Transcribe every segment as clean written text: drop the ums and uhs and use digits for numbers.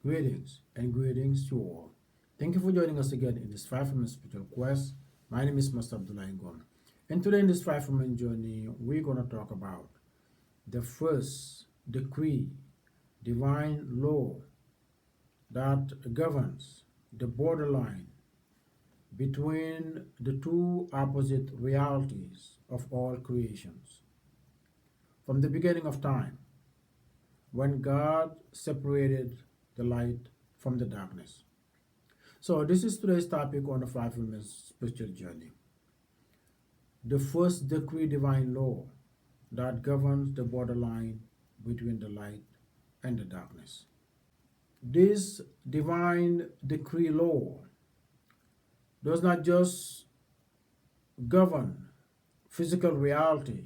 Greetings and greetings to all. Thank you for joining us again in this 5 minute spiritual quest. My name is Master Abdullah Ngom. And today in this 5 minute journey, we're going to talk about the first decree, divine law that governs the borderline between the two opposite realities of all creations. From the beginning of time, when God separated the light from the darkness. So this is today's topic on the 5 minute spiritual journey. The first decree divine law that governs the borderline between the light and the darkness. This divine decree law does not just govern physical reality,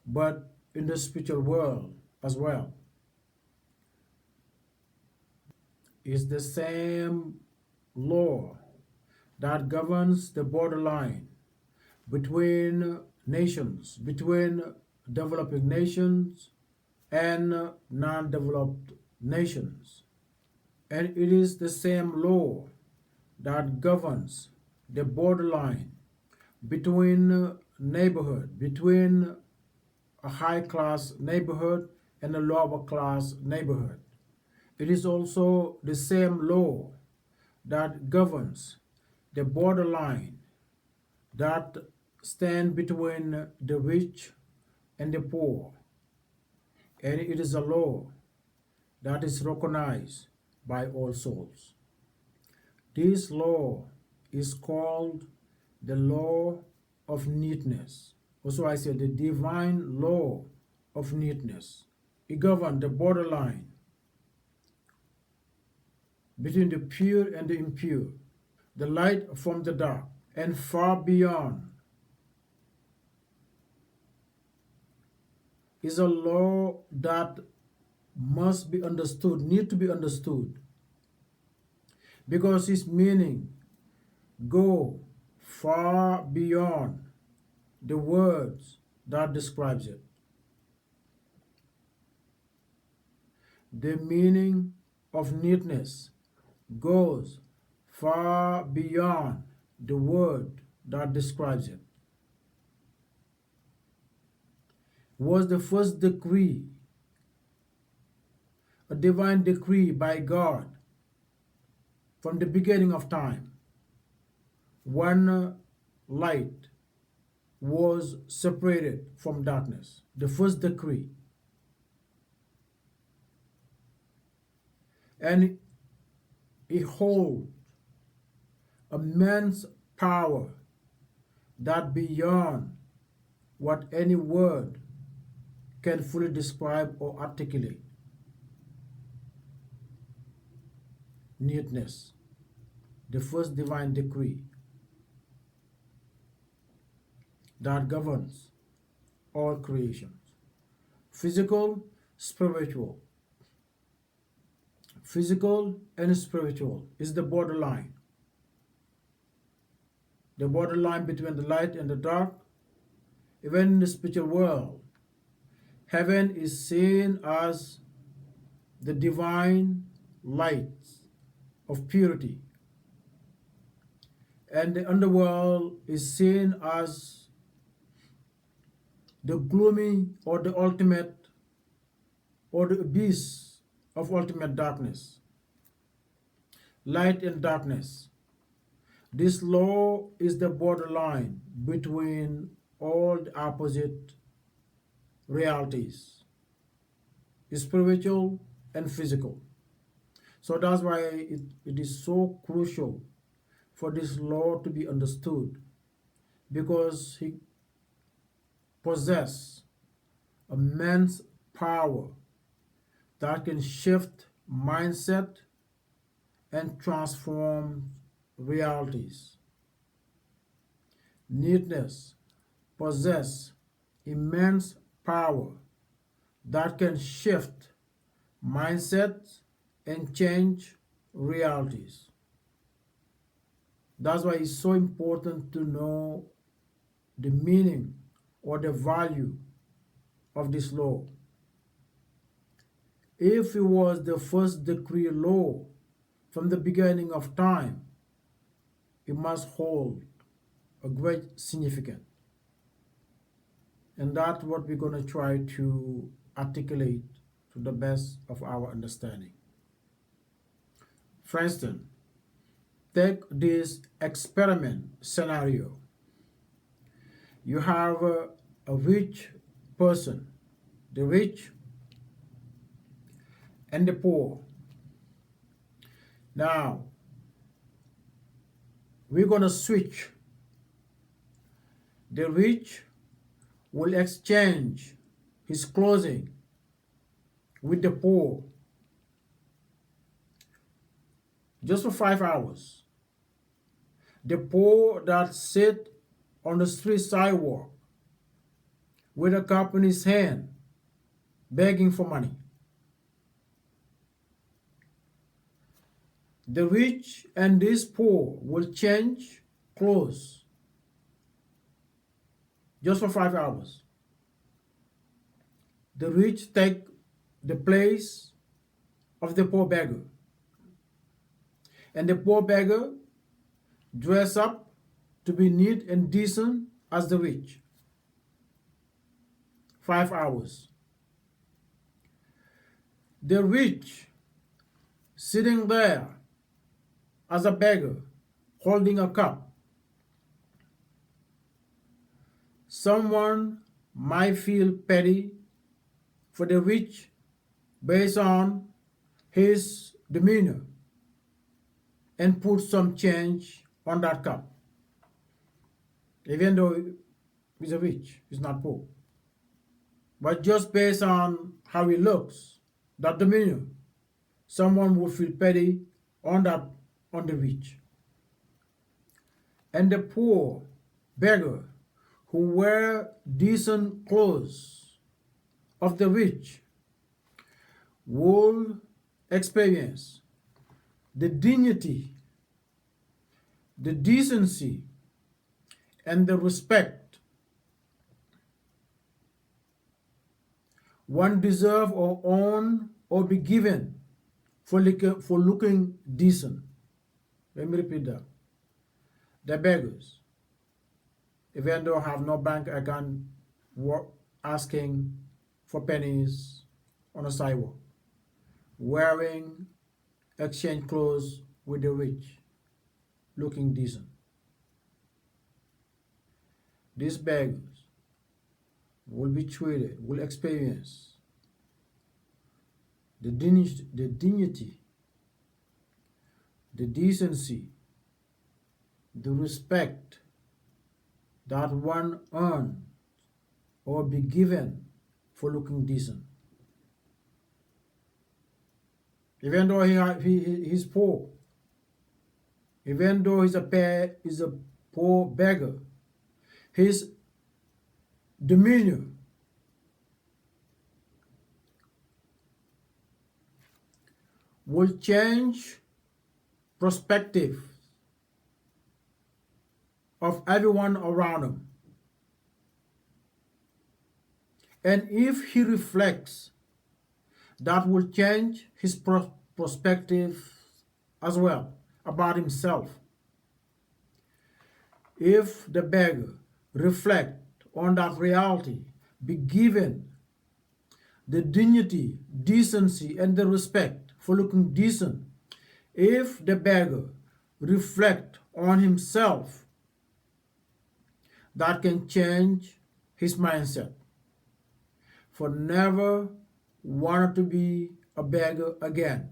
but in the spiritual world as well. It's the same law that governs the borderline between nations, between developing nations and non-developed nations. And it is the same law that governs the borderline between neighborhood, between a high class neighborhood and a lower class neighborhood. It is also the same law that governs the borderline that stand between the rich and the poor. And it is a law that is recognized by all souls. This law is called the law of neatness. Also, I said the divine law of neatness. It governs the borderline between the pure and the impure, the light from the dark, and far beyond. Is a law that must be understood, need to be understood, because its meaning go far beyond the words that describes it. The meaning of neatness goes far beyond the word that describes it. Was the first decree, a divine decree by God from the beginning of time, when light was separated from darkness. The first decree. And it holds immense power that beyond what any word can fully describe or articulate. Neatness, the first divine decree that governs all creations. Physical, spiritual. Physical and spiritual is the borderline. The borderline between the light and the dark. Even in the spiritual world, heaven is seen as the divine light of purity, and the underworld is seen as the gloomy or the ultimate or the abyss of ultimate darkness. Light and darkness. This law is the borderline between all the opposite realities, spiritual and physical. So that's why it is so crucial for this law to be understood, because he possesses immense power that can shift mindset and transform realities. Neatness possesses immense power that can shift mindsets and change realities. That's why it's so important to know the meaning or the value of this law. if it was the first decree law from the beginning of time, it must hold a great significance. And that's what we're going to try to articulate to the best of our understanding. For instance, take this experiment scenario. You have a rich person, the rich and the poor. Now, we're going to switch. The rich will exchange his clothing with the poor just for 5 hours. The poor that sit on the street sidewalk with a cup in his hand begging for money. The rich and this poor will change clothes just for 5 hours. The rich take the place of the poor beggar. And the poor beggar dress up to be neat and decent as the rich. 5 hours. The rich sitting there as a beggar holding a cup. Someone might feel pity for the rich based on his demeanor and put some change on that cup. Even though he's a rich, he's not poor. But just based on how he looks, that demeanor, someone will feel pity on the rich. And the poor beggar who wear decent clothes of the rich will experience the dignity, the decency, and the respect one deserve or own or be given for looking decent. Let me repeat that. The beggars, even though have no bank account, work asking for pennies on a sidewalk, wearing exchange clothes with the rich, looking decent. These beggars will be treated, will experience the dignity, the decency, the respect that one earned or be given for looking decent. Even though he's poor, even though he's a poor beggar, his demeanor will change perspective of everyone around him. And if he reflects, that will change his perspective as well about himself. If the beggar reflect on that reality, be given the dignity, decency, and the respect for looking decent. If the beggar reflect on himself, that can change his mindset for never wanted to be a beggar again.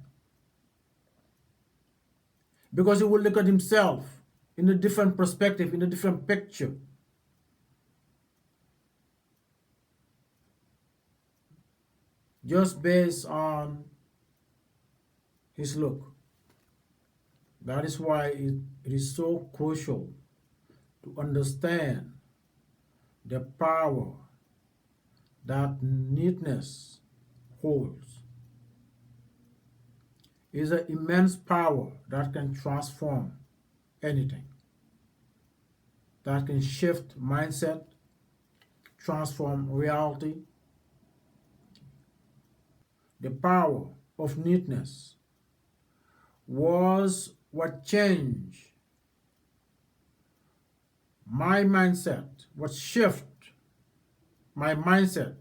Because he will look at himself in a different perspective, in a different picture. Just based on his look. That is why it is so crucial to understand the power that neatness holds. It is an immense power that can transform anything, that can shift mindset, transform reality, The power of neatness was what changed my mindset, what shift my mindset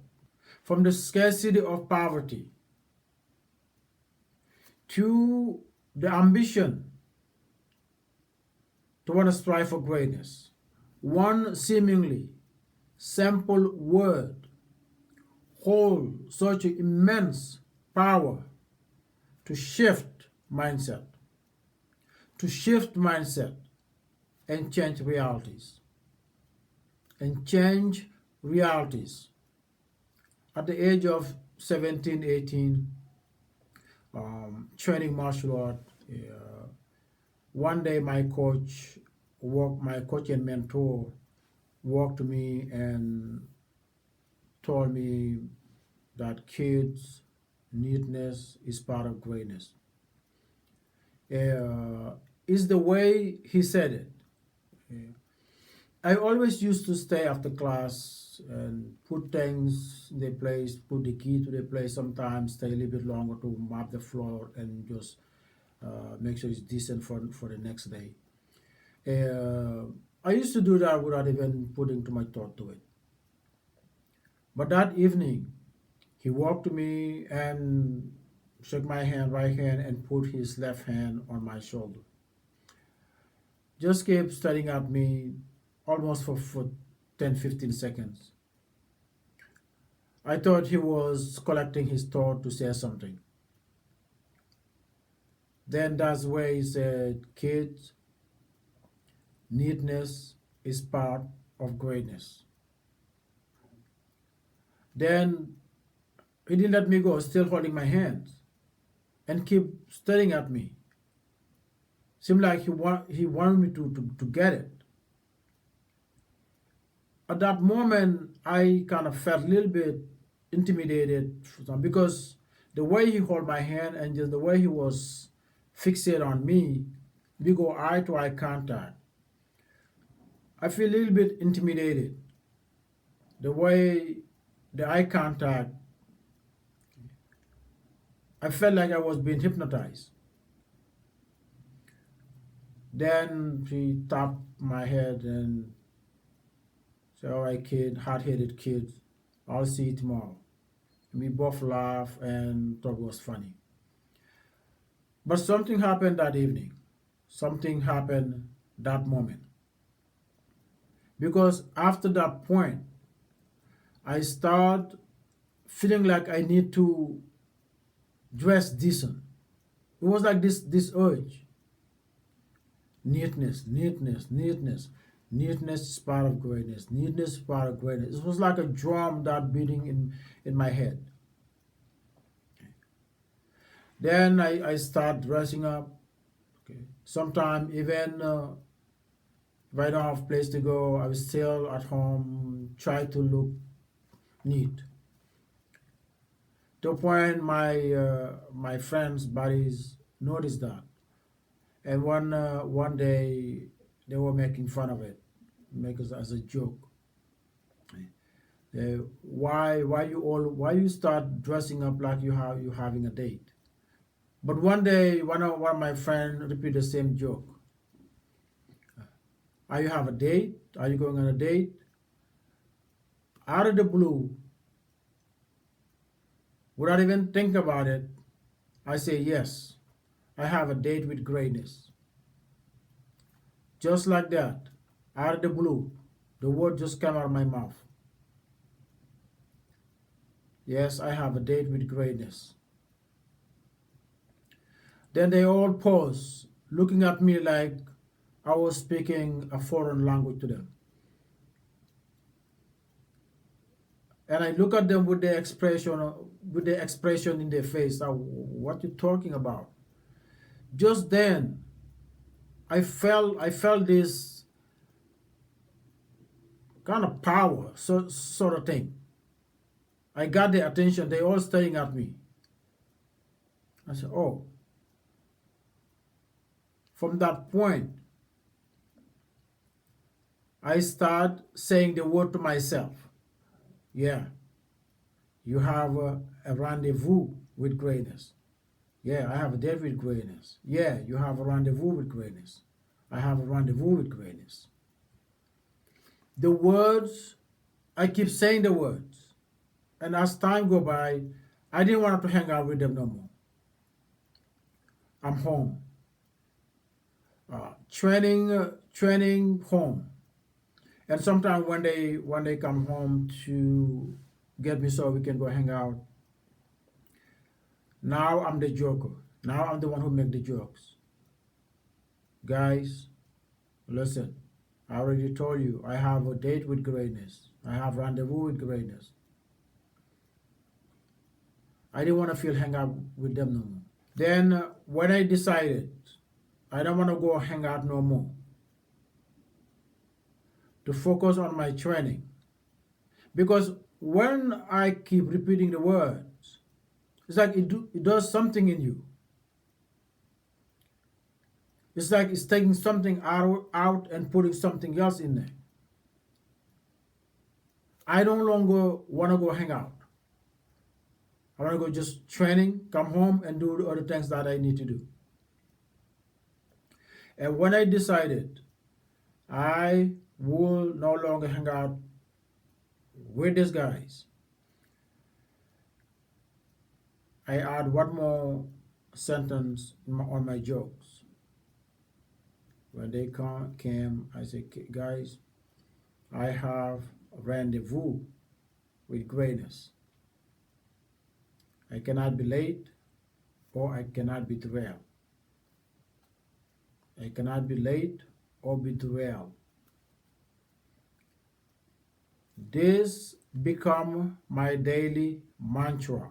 from the scarcity of poverty to the ambition to want to strive for greatness. One seemingly simple word holds such immense power to mindset, to shift mindset and change realities. And change realities. At the age of 17, 18, training martial art, one day my coach and mentor walked to me and told me that kids, neatness is part of greatness. Uh, is the way he said it. Uh, I always used to stay after class and put things in their place, put the key to their place, sometimes stay a little bit longer to mop the floor and just make sure it's decent for the next day. Uh, I used to do that without even putting too much thought to it. But that evening, he walked to me and shook my hand, right hand, and put his left hand on my shoulder. Just kept staring at me almost for 10, 15 seconds. I thought he was collecting his thought to say something. Then that's where he said, kids, neatness is part of greatness. Then he didn't let me go, still holding my hands and keep staring at me. Seemed like he wanted me to get it. At that moment, I kind of felt a little bit intimidated because the way he held my hand and just the way he was fixated on me, we go eye to eye contact. I feel a little bit intimidated. The way the eye contact, I felt like I was being hypnotized. Then he tapped my head and said, all right, kid, hard-headed kid, I'll see you tomorrow. We both laughed and thought it was funny. But something happened that evening. Something happened that moment. Because after that point, I start feeling like I need to dress decent. It was like this urge. Neatness, neatness, neatness. Neatness is part of greatness. Neatness is part of greatness. It was like a drum that beating in my head. Then I start dressing up. Okay. Sometimes even if I don't have place to go, I was still at home, try to look neat. To a point, my friends, buddies noticed that, and one day they were making fun of it, make it as a joke. Why you start dressing up like you having a date? But one day, one of my friends repeated the same joke. Are you have a date? Are you going on a date? Out of the blue, without even thinking about it, I say yes. I have a date with greatness. Just like that, out of the blue, the word just came out of my mouth. Yes, I have a date with greatness. Then they all pause, looking at me like I was speaking a foreign language to them. And I look at them with the expression in their face. What you talking about? Just then, I felt this kind of power, sort of thing. I got their attention. They all staring at me. I said, oh. From that point, I start saying the word to myself. Yeah, you have a rendezvous with greatness. Yeah, I have a date with greatness. Yeah, you have a rendezvous with greatness. I have a rendezvous with greatness. The words, I keep saying the words. And as time go by, I didn't want to hang out with them no more. I'm home. Training home. And sometimes when they come home to get me so we can go hang out, now I'm the joker. Now I'm the one who make the jokes. Guys, listen. I already told you I have a date with greatness. I have rendezvous with greatness. I didn't want to feel hang out with them no more. Then when I decided I don't want to go hang out no more, to focus on my training, because when I keep repeating the words, it's like it does something in you. It's like it's taking something out and putting something else in there. I no longer want to go hang out. I want to go just training, come home and do the other things that I need to do. And when I decided I will no longer hang out with these guys, I add one more sentence on my jokes. When they came, I said, guys, I have a rendezvous with greatness. I cannot be late or I cannot be derailed. I cannot be late or be derailed. This become my daily mantra.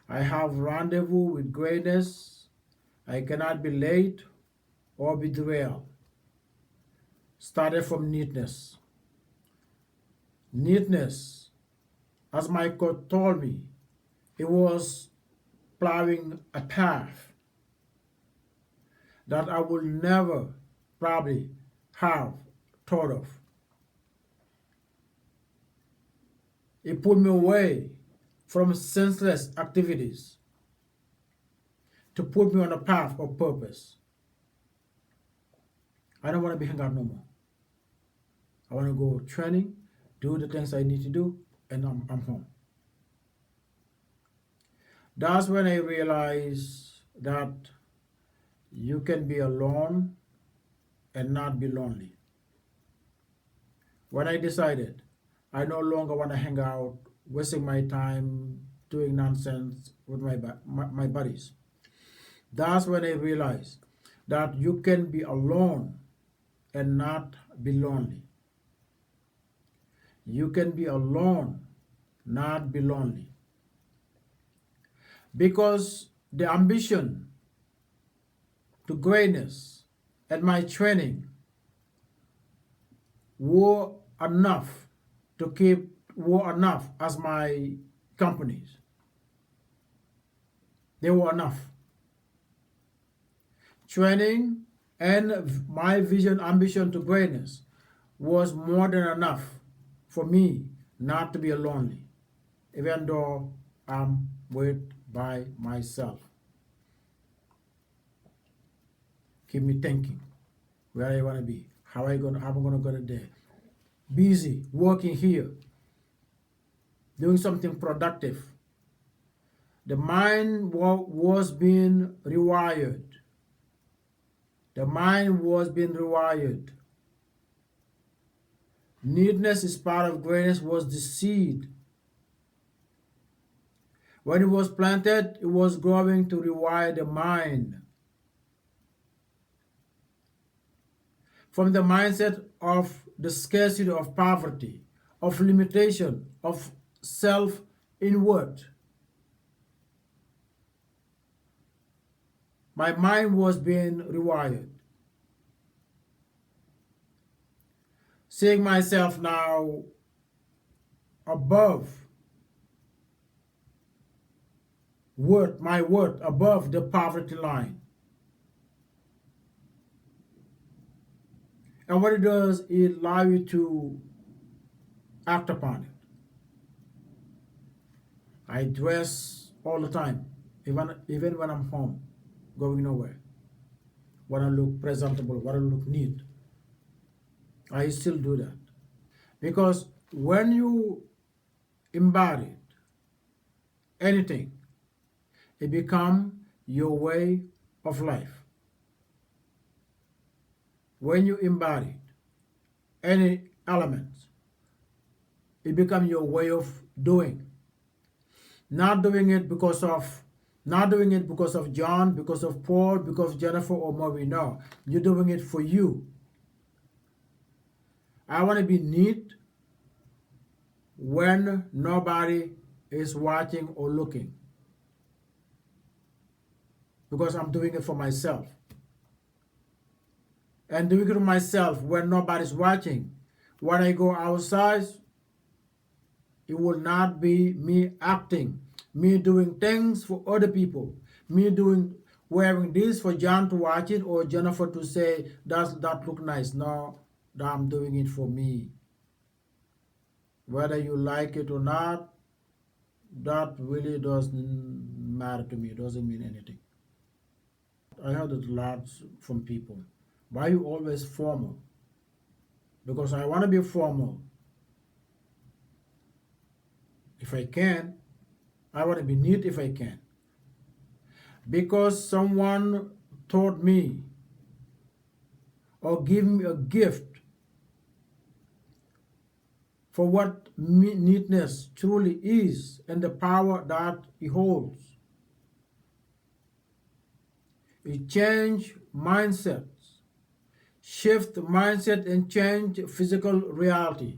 I have rendezvous with greatness. I cannot be late or be derailed. Started from neatness. Neatness, as my coach told me, it was plowing a path that I will never probably have thought of. It put me away from senseless activities to put me on a path of purpose. I don't want to be hanging out no more. I want to go training, do the things I need to do, and I'm home. That's when I realized that you can be alone and not be lonely. When I decided I no longer want to hang out, wasting my time doing nonsense with my buddies, that's when I realized that you can be alone and not be lonely. You can be alone, not be lonely. Because the ambition to greatness and my training were enough were enough as my companies. They were enough. Training and my vision, ambition to greatness was more than enough for me not to be lonely, even though I'm by myself. Keep me thinking where I want to be, how am I gonna get there. Busy working here, doing something productive. The mind was being rewired. The mind was being rewired. Neatness is part of greatness was the seed. When it was planted, it was growing to rewire the mind. From the mindset of the scarcity of poverty, of limitation, of self-inward. My mind was being rewired. Seeing myself now above my worth above the poverty line. And what it does, it allows you to act upon it. I dress all the time, even when I'm home, going nowhere. Want to look presentable, want to look neat. I still do that because when you embody anything, it become your way of life. When you embody any element, it become your way of doing. Not doing it because of not doing it because of John, because of Paul, because of Jennifer or Marie. No, you're doing it for you. I want to be neat when nobody is watching or looking because I'm doing it for myself. And doing it for myself when nobody's watching. When I go outside, it will not be me acting, me doing things for other people, me doing wearing this for John to watch it or Jennifer to say that look nice. No, I'm doing it for me. Whether you like it or not, that really doesn't matter to me. It doesn't mean anything. I heard it a lot from people. Why you always formal? Because I want to be formal. If I can, I want to be neat if I can. Because someone taught me or give me a gift for what neatness truly is and the power that it holds. It change mindsets, shift mindset and change physical reality.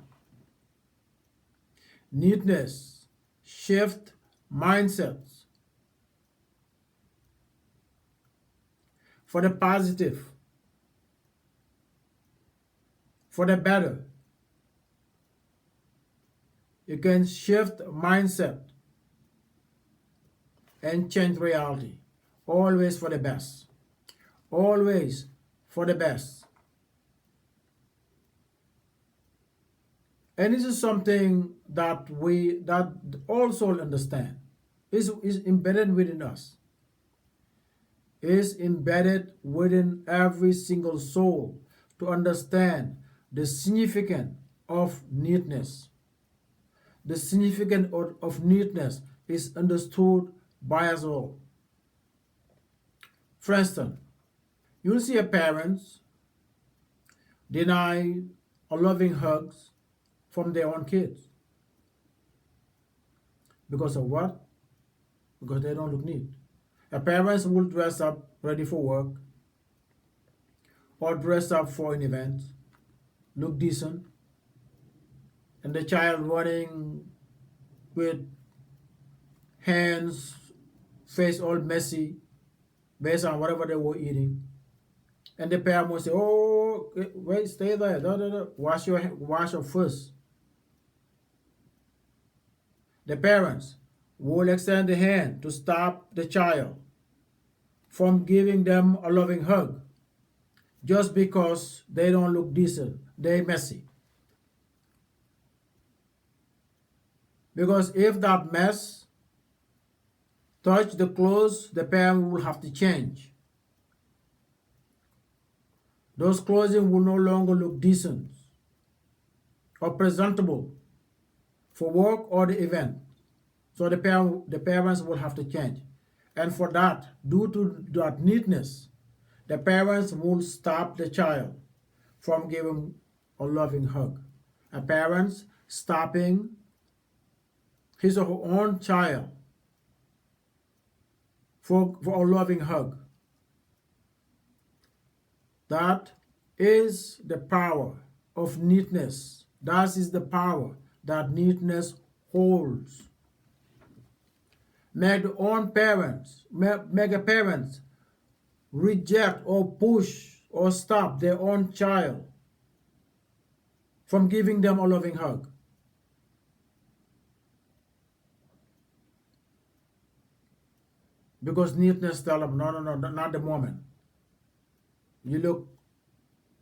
Neatness, shift mindsets for the positive, for the better. You can shift mindset and change reality. Always for the best. Always for the best. And this is something that all souls understand. Is embedded within us. Is embedded within every single soul to understand the significance of neatness. The significance of neatness is understood by us all. For instance, you'll see a parents deny a loving hugs from their own kids. Because of what? Because they don't look neat. A parents will dress up ready for work or dress up for an event, look decent, and the child running with hands, face all messy, based on whatever they were eating. And the parent will say, "Oh, wait, stay there. Wash your first." The parents will extend the hand to stop the child from giving them a loving hug just because they don't look decent, they're messy. Because if that mess touch the clothes, the parent will have to change. Those clothing will no longer look decent or presentable for work or the event. So the parents will have to change. And for that, due to that neatness, the parents will stop the child from giving a loving hug. A parent stopping his or her own child for a loving hug. That is the power of neatness. That is the power that neatness holds. Make the own parents, make a parents reject or push or stop their own child from giving them a loving hug. Because neatness tell them, no, not the moment. You look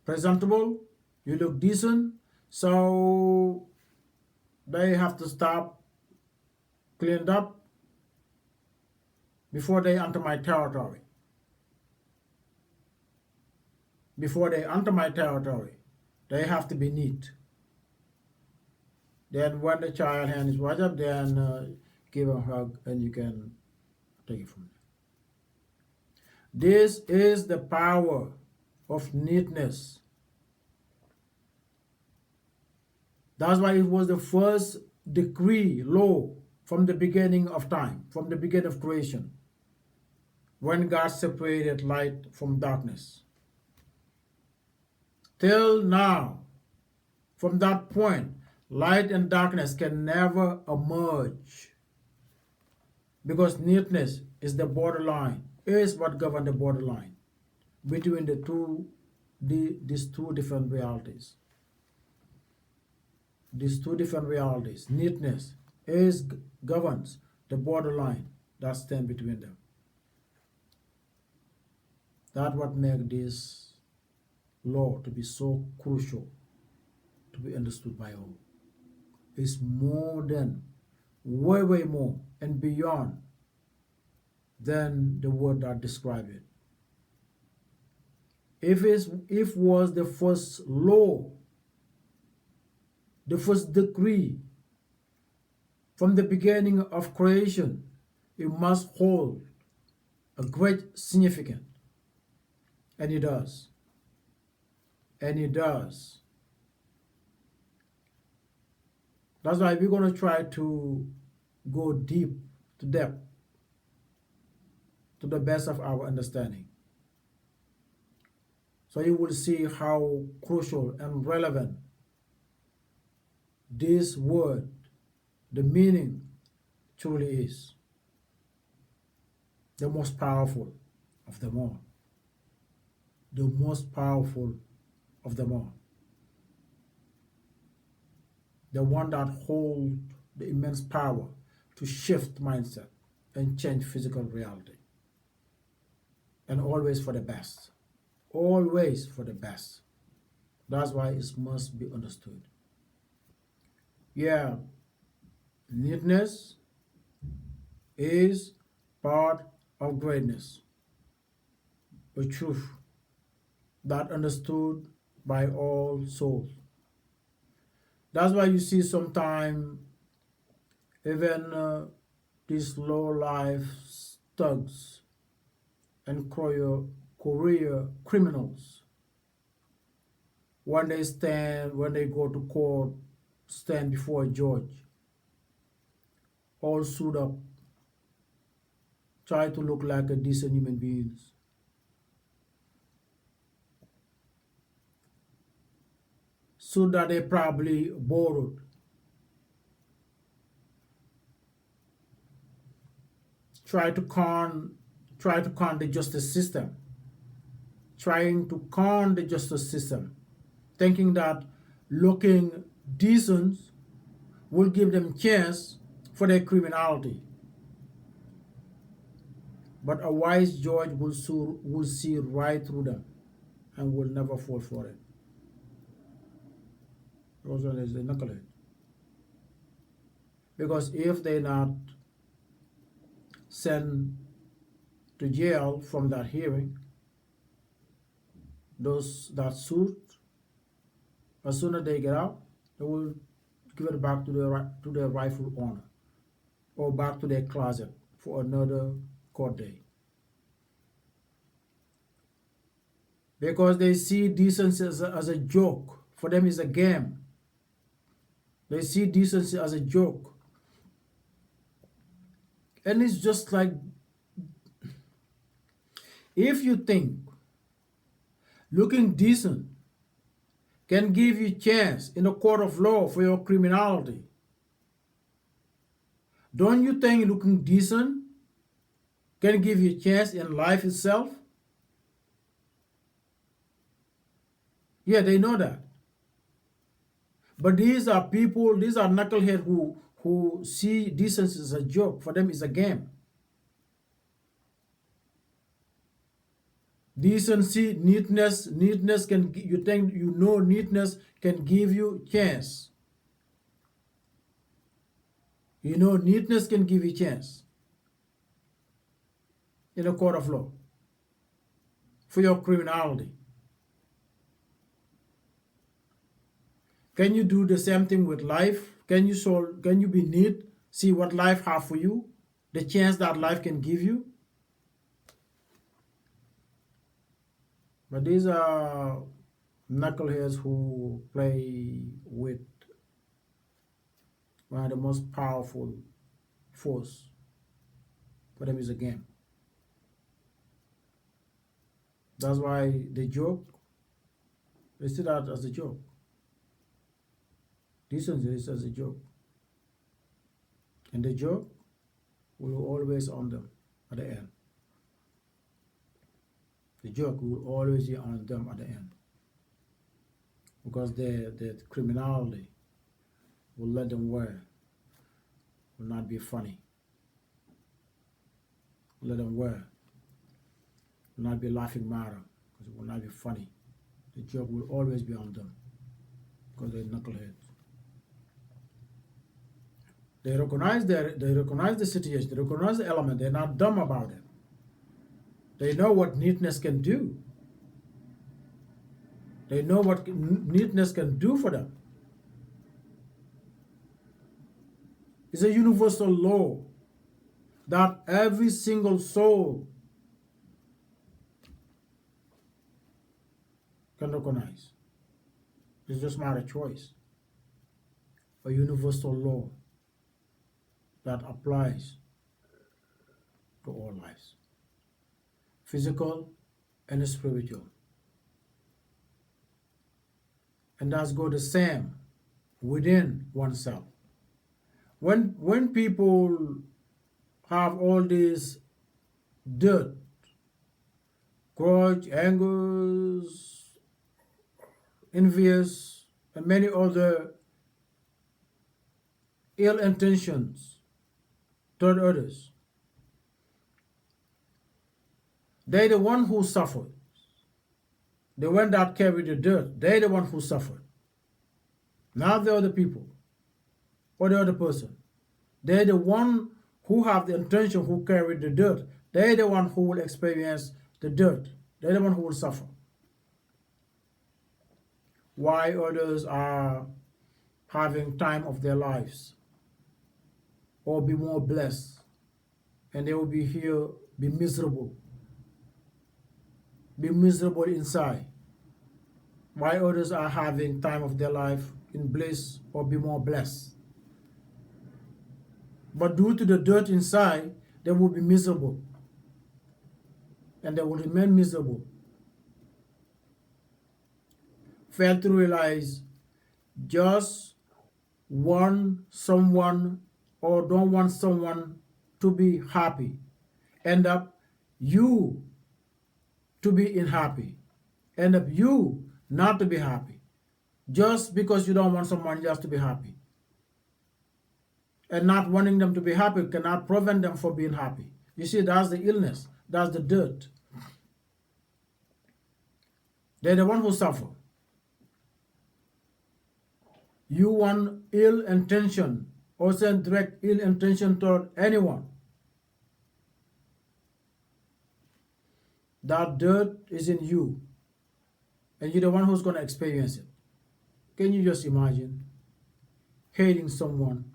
presentable, you look decent, so they have to stop, cleaned up, before they enter my territory. Before they enter my territory, they have to be neat. Then when the child hand is washed up, then give a hug and you can take it from there. This is the power of neatness. That's why it was the first decree, law, from the beginning of time, from the beginning of creation, when God separated light from darkness. Till now, from that point, light and darkness can never emerge because neatness is the borderline, is what governs the borderline between these two different realities. These two different realities, neatness governs the borderline that stands between them. That's what makes this law to be so crucial to be understood by all. It's more than, way more and beyond than the word that describe it. If was the first law, the first decree from the beginning of creation, it must hold a great significance. And it does. And it does. That's why we're going to try to go deep, to depth, to the best of our understanding. So you will see how crucial and relevant this word, the meaning, truly is. The most powerful of them all. The most powerful of them all. The one that holds the immense power to shift mindset and change physical reality. And always for the best. Always for the best. That's why it must be understood. Yeah, neatness is part of greatness. A truth that understood by all souls. That's why you see sometimes even these low life thugs and career criminals, when they go to court, stand before a judge, all suit up, try to look like a decent human beings. So that they probably borrowed. Try to con the justice system. Trying to con the justice system. Thinking that looking decent will give them chance for their criminality. But a wise judge will see right through them and will never fall for it. Also, there's the knucklehead. Because if they're not sent to jail from that hearing, those that suit, as soon as they get out, they will give it back to their rightful owner, or back to their closet for another court day. Because they see decency as a joke. For them, it's a game. They see decency as a joke. And it's just like, if you think looking decent can give you chance in a court of law for your criminality, don't you think looking decent can give you a chance in life itself? Yeah, they know that. But these are people, these are knuckleheads who see decency as a joke. For them, it's a game. Decency, neatness can, you think, neatness can give you chance. Neatness can give you chance. in a court of law for your criminality. Can you do the same thing with life? Can you be neat, see what life have for you, the chance that life can give you? But these are knuckleheads who play with one of the most powerful force. For them is a game. That's why they joke. They see that as a joke. Decency is as a joke. And the joke will always on them at the end. The joke will always be on them at the end. Because the criminality will let them wear, will not be funny. Will let them wear, will not be laughing matter, because it will not be funny. The joke will always be on them, because they're knuckleheads. They recognize the situation, they recognize the element, they're not dumb about it. They know what neatness can do. They know what neatness can do for them. It's a universal law that every single soul can recognize. It's just not a choice. A universal law that applies to all lives, physical and spiritual. And that's go the same within oneself. When people have all this dirt, grudge, angers, envious, and many other ill intentions toward others, they're the one who suffered. The one that carried the dirt, they're the one who suffered. Not the other people or the other person. They're the one who have the intention, who carried the dirt. They're the one who will experience the dirt. They're the one who will suffer. Why others are having time of their lives or be more blessed, and they will be here, be miserable inside. Why others are having time of their life in bliss or be more blessed. But due to the dirt inside, they will be miserable. And they will remain miserable. Fail to realize just want someone or don't want someone to be happy. End up you to be unhappy. End up you not to be happy. Just because you don't want someone else to be happy. And not wanting them to be happy cannot prevent them from being happy. You see, that's the illness. That's the dirt. They're the one who suffer. You want ill intention or send direct ill intention toward anyone. That dirt is in you. And you're the one who's going to experience it. Can you just imagine hating someone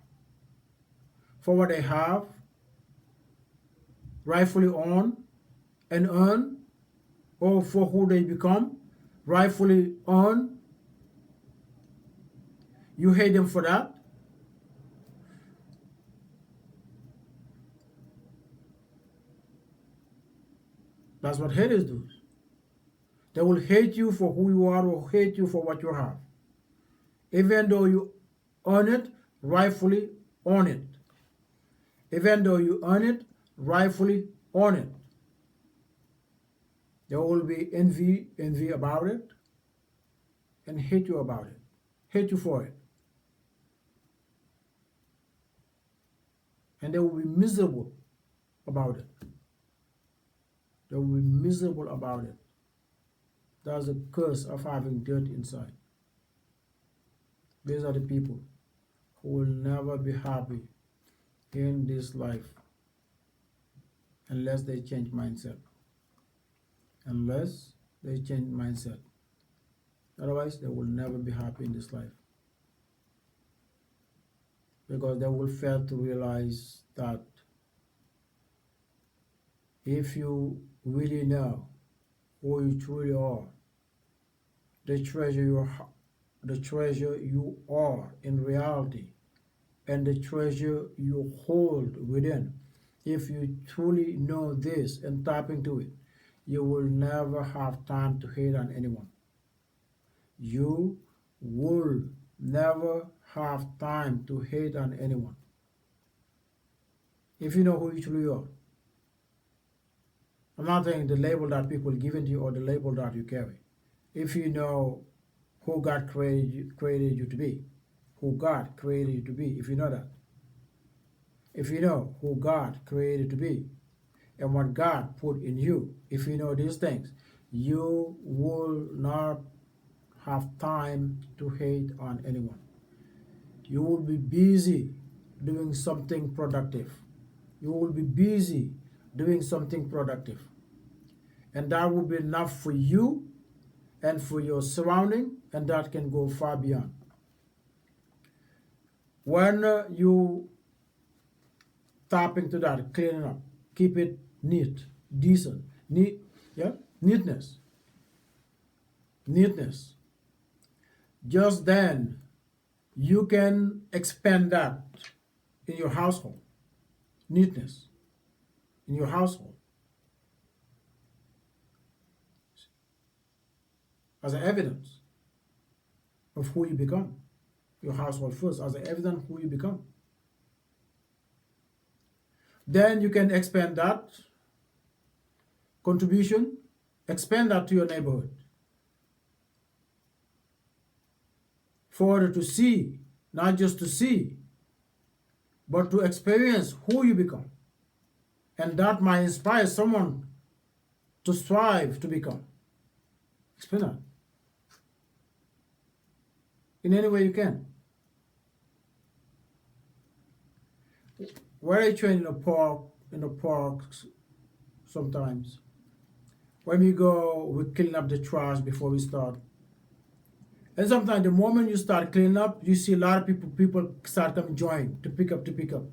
for what they have, rightfully own and earn, or for who they become, rightfully earn? You hate them for that? That's what haters do. They will hate you for who you are or hate you for what you have. Even though you earn it, rightfully own it. Even though you earn it, rightfully own it. There will be envy about it, and hate you about it. Hate you for it. And they will be miserable about it. They will be miserable about it. That's the curse of having dirt inside. These are the people who will never be happy in this life. unless they change mindset. Unless they change mindset. Otherwise, they will never be happy in this life because they will fail to realize that if you really know who you truly are, the treasure you are, the treasure you are in reality, and the treasure you hold within. If you truly know this and tap into it, you will never have time to hate on anyone. You will never have time to hate on anyone. If you know who you truly are. I'm not saying the label that people give to you or the label that you carry. If you know who God created you to be, who God created you to be, if you know that, if you know who God created to be and what God put in you, if you know these things, you will not have time to hate on anyone. You will be busy doing something productive. You will be busy doing something productive. And that will be enough for you and for your surrounding, and that can go far beyond. When you tap into that, cleaning up, keep it neat, decent, neat, yeah, neatness, neatness. Just then, you can expand that in your household, neatness in your household as an evidence of who you become. Your household first as an evidence who you become. Then you can expand that contribution, expand that to your neighborhood. For others to see, not just to see, but to experience who you become. And that might inspire someone to strive to become. Expand that in any way you can. Where I train in the parks sometimes, when we go, we clean up the trash before we start. And sometimes the moment you start cleaning up, you see a lot of people start coming join to pick up.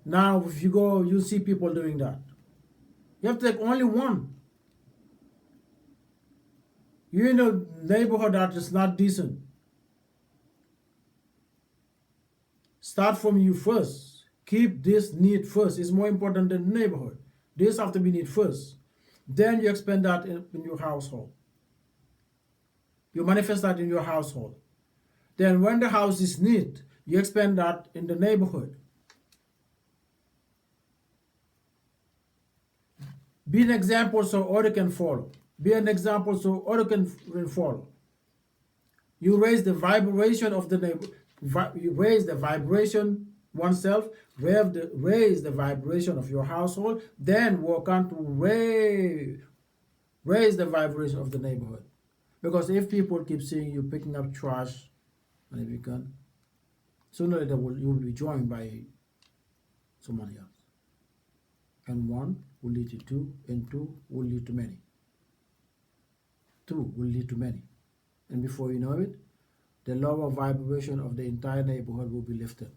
Now if you go, you see people doing that. You have to take only one. You're in a neighborhood that is not decent. Start from you first. Keep this neat first. It's more important than the neighborhood. This have to be neat first. Then you expand that in your household. You manifest that in your household. Then when the house is neat, you expand that in the neighborhood. Be an example so others can follow. Be an example so others can follow. You raise the vibration of the neighbor. You raise the vibration oneself. Raise the vibration of your household. Then work on to raise the vibration of the neighborhood. Because if people keep seeing you picking up trash, and if you can, sooner or later you will be joined by somebody else. And one will lead to two, and two will lead to many. Two will lead to many. And before you know it, the lower vibration of the entire neighborhood will be lifted,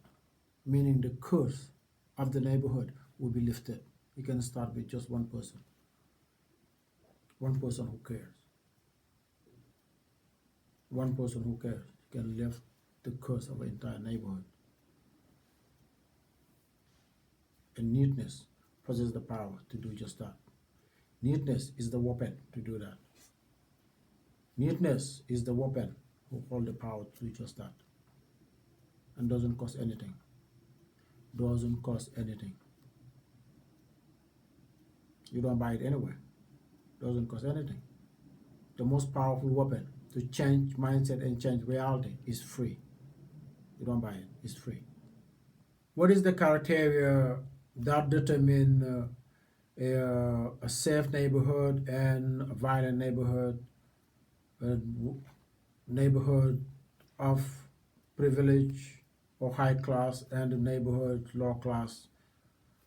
meaning the curse of the neighborhood will be lifted. You can start with just one person who cares. One person who cares can lift the curse of an entire neighborhood. And neatness possesses the power to do just that. Neatness is the weapon to do that. Neatness is the weapon who hold the power to do just that. And doesn't cost anything. Doesn't cost anything. You don't buy it anywhere. Doesn't cost anything. The most powerful weapon to change mindset and change reality is free. You don't buy it. It's free. What is the criteria that determine a safe neighborhood and a violent neighborhood, a neighborhood of privilege or high class and a neighborhood low class?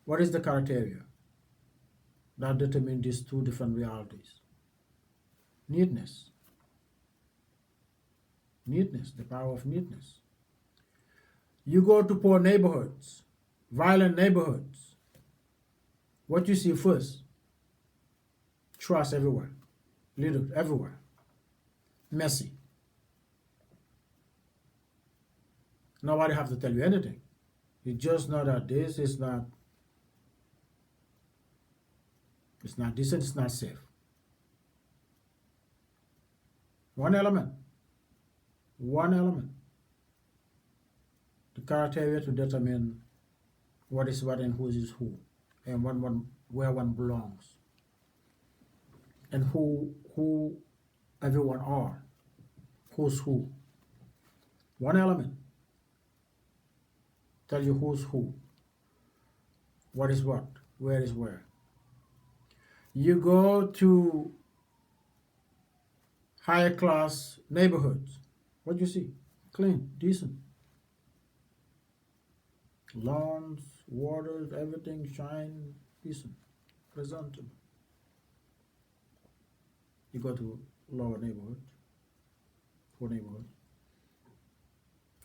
What is the criteria? that determine these two different realities. Neatness. Neatness, the power of neatness. You go to poor neighborhoods, violent neighborhoods. What you see first? Trash everywhere, little everywhere, messy. Nobody have to tell you anything. You just know that this is not, it's not decent, it's not safe. One element, one element. The criteria to determine what is what and who is who, and where one belongs, and who everyone are, who's who. One element tell you who's who, what is what, where is where. You go to higher class neighborhoods, what do you see? Clean, decent. Lawns, waters, everything shine, decent, presentable. You go to lower neighborhoods, poor neighborhoods,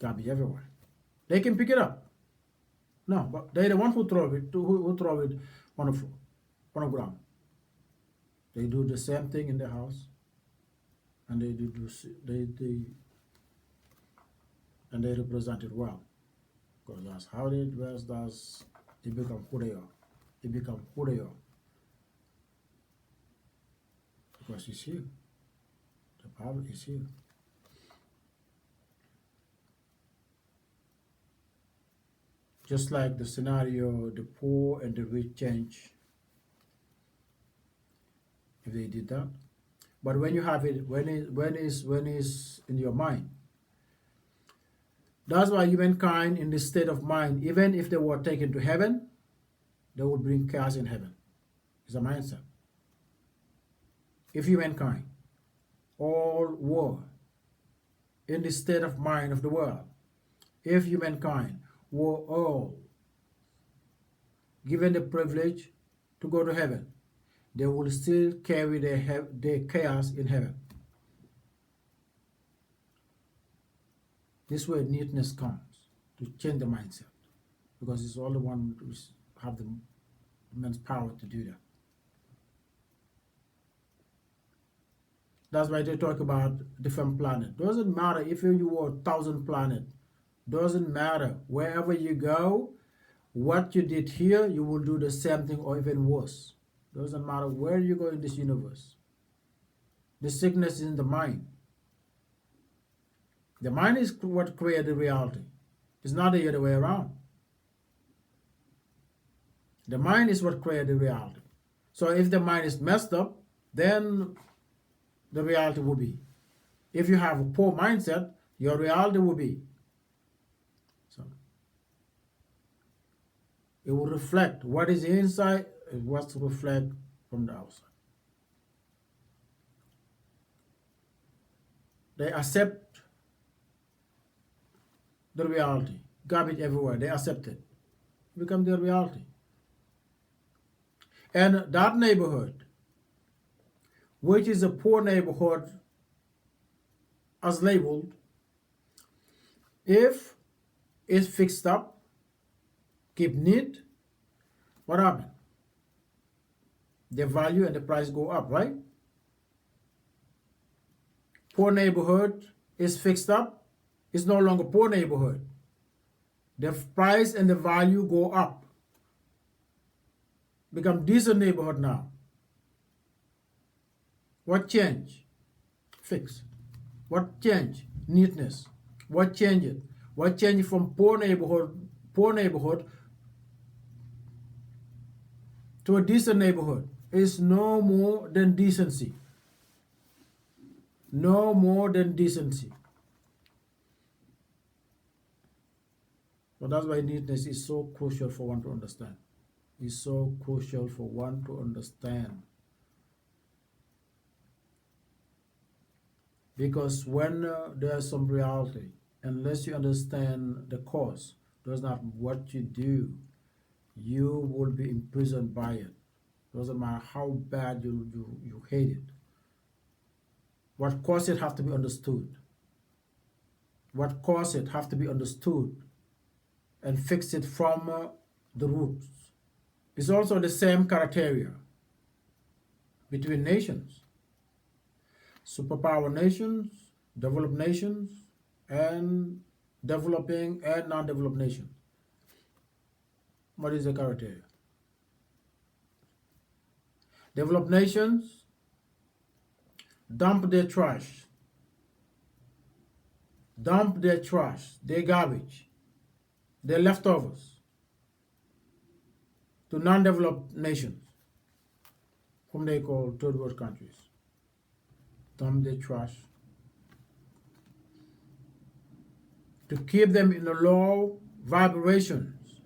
garbage everywhere. They can pick it up. No, but they're the one who throw it, who throw it on the floor, on the ground. They do the same thing in the house, and they represent it well, because that's how they dress. They become who they are. They become who they are because it's here. The power is here. Just like the scenario, the poor and the rich change if they did that. But when you have it, when it's in your mind, that's why humankind in this state of mind, even if they were taken to heaven, they would bring chaos in heaven. It's a mindset. If humankind all were in the state of mind of the world, if humankind were all given the privilege to go to heaven, they will still carry their chaos in heaven. This is where neatness comes to change the mindset, because it's all the one who have the immense power to do that. That's why they talk about different planets. Doesn't matter if you were 1,000 planets. Doesn't matter. Wherever you go, what you did here, you will do the same thing or even worse. Doesn't matter where you go in this universe. The sickness is in the mind. The mind is what created the reality. It's not the other way around. The mind is what created the reality. So if the mind is messed up, then the reality will be. If you have a poor mindset, your reality will be. So it will reflect what is inside and what's reflect from the outside. They accept the reality. Garbage everywhere. They accept it. It becomes their reality. And that neighborhood, which is a poor neighborhood, as labeled, if it's fixed up, keep neat, what happens? The value and the price go up, right? Poor neighborhood is fixed up, it's no longer poor neighborhood. The price and the value go up. Become decent neighborhood now. What change? Fix. What change? Neatness. What change it? What change from poor neighborhood to a decent neighborhood? Is no more than decency. No more than decency. So that's why neatness is so crucial for one to understand. It's so crucial for one to understand. Because when there's some reality, unless you understand the cause, does not what you do, you will be imprisoned by it. Doesn't matter how bad you hate it. What caused it have to be understood. What caused it have to be understood and fix it from the roots. It's also the same criteria between nations. Superpower nations, developed nations, and developing and non-developed nations. What is the criteria? Developed nations dump their trash, their garbage, their leftovers to non-developed nations, whom they call third world countries. Dump their trash to keep them in the low vibrations.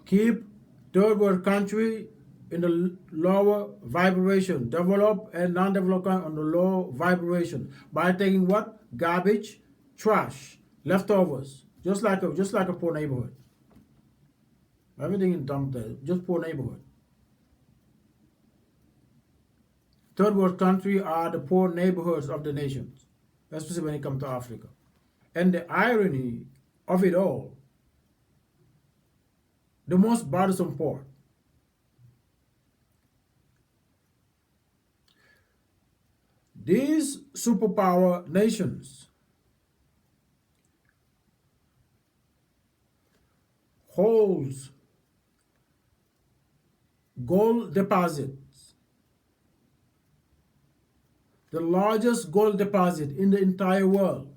Keep third world country in the lower vibration. Develop and non-developed on the low vibration by taking what? Garbage, trash, leftovers, just like a poor neighborhood. Everything is dumped there, just poor neighborhood. Third world country are the poor neighborhoods of the nations, especially when it comes to Africa. And the irony of it all, the most bothersome part, these superpower nations holds gold deposits, the largest gold deposit in the entire world,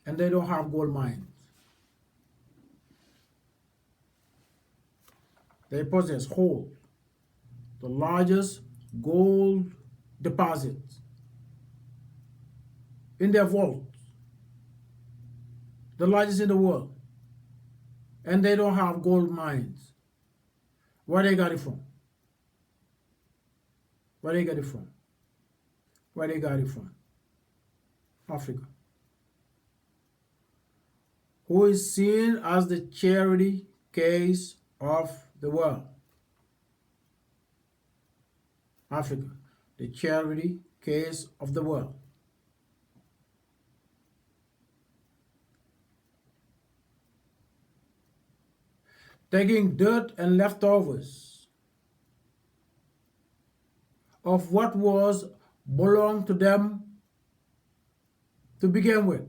and they don't have gold mines. They hold the largest gold deposits in their vaults, the largest in the world, and they don't have gold mines. Where they got it from? Where they got it from? Where they got it from? Africa. Who is seen as the charity case of the world? Africa, the charity case of the world. Taking dirt and leftovers of what was belonged to them to begin with.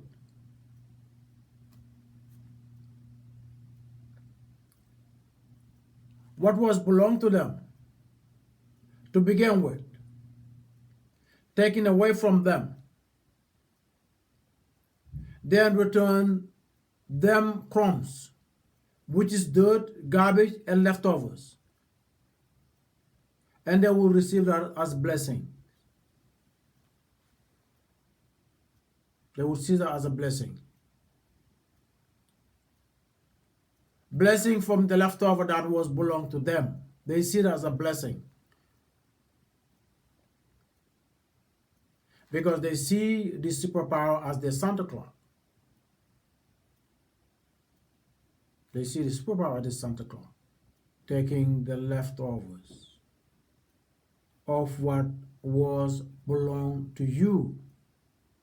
What was belonged to them to begin with, taken away from them, then return them crumbs, which is dirt, garbage, and leftovers. And they will receive that as blessing. They will see that as a blessing. Blessing from the leftover that was belonged to them. They see it as a blessing. Because they see the superpower as their Santa Claus. They see the superpower as the Santa Claus. Taking the leftovers of what was belonged to you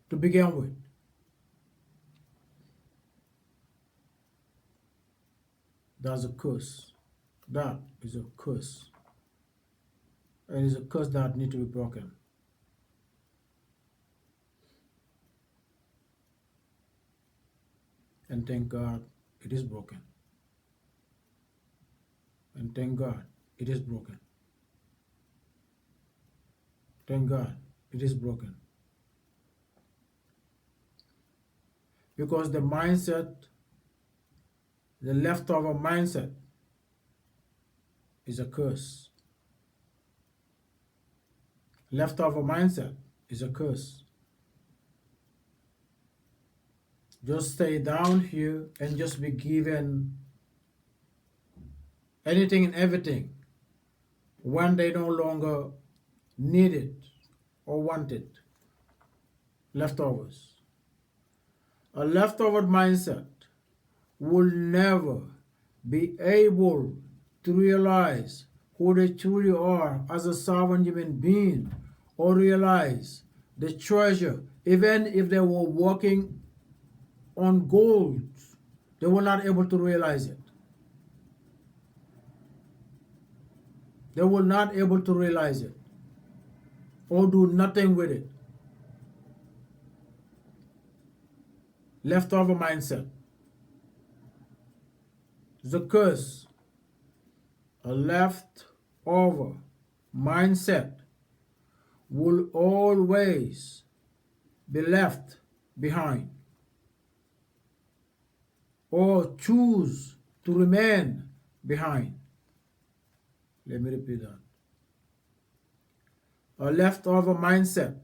to begin with. That's a curse. That is a curse. And it's a curse that needs to be broken. And thank God it is broken. And thank God it is broken. Thank God it is broken. Because the mindset, the leftover mindset, is a curse. Leftover mindset is a curse. Just stay down here and just be given anything and everything when they no longer need it or want it. Leftovers. A leftover mindset will never be able to realize who they truly are as a sovereign human being, or realize the treasure, even if they were walking on gold, they were not able to realize it. They were not able to realize it or do nothing with it. Leftover mindset. The curse. A leftover mindset will always be left behind or choose to remain behind. Let me repeat that. A leftover mindset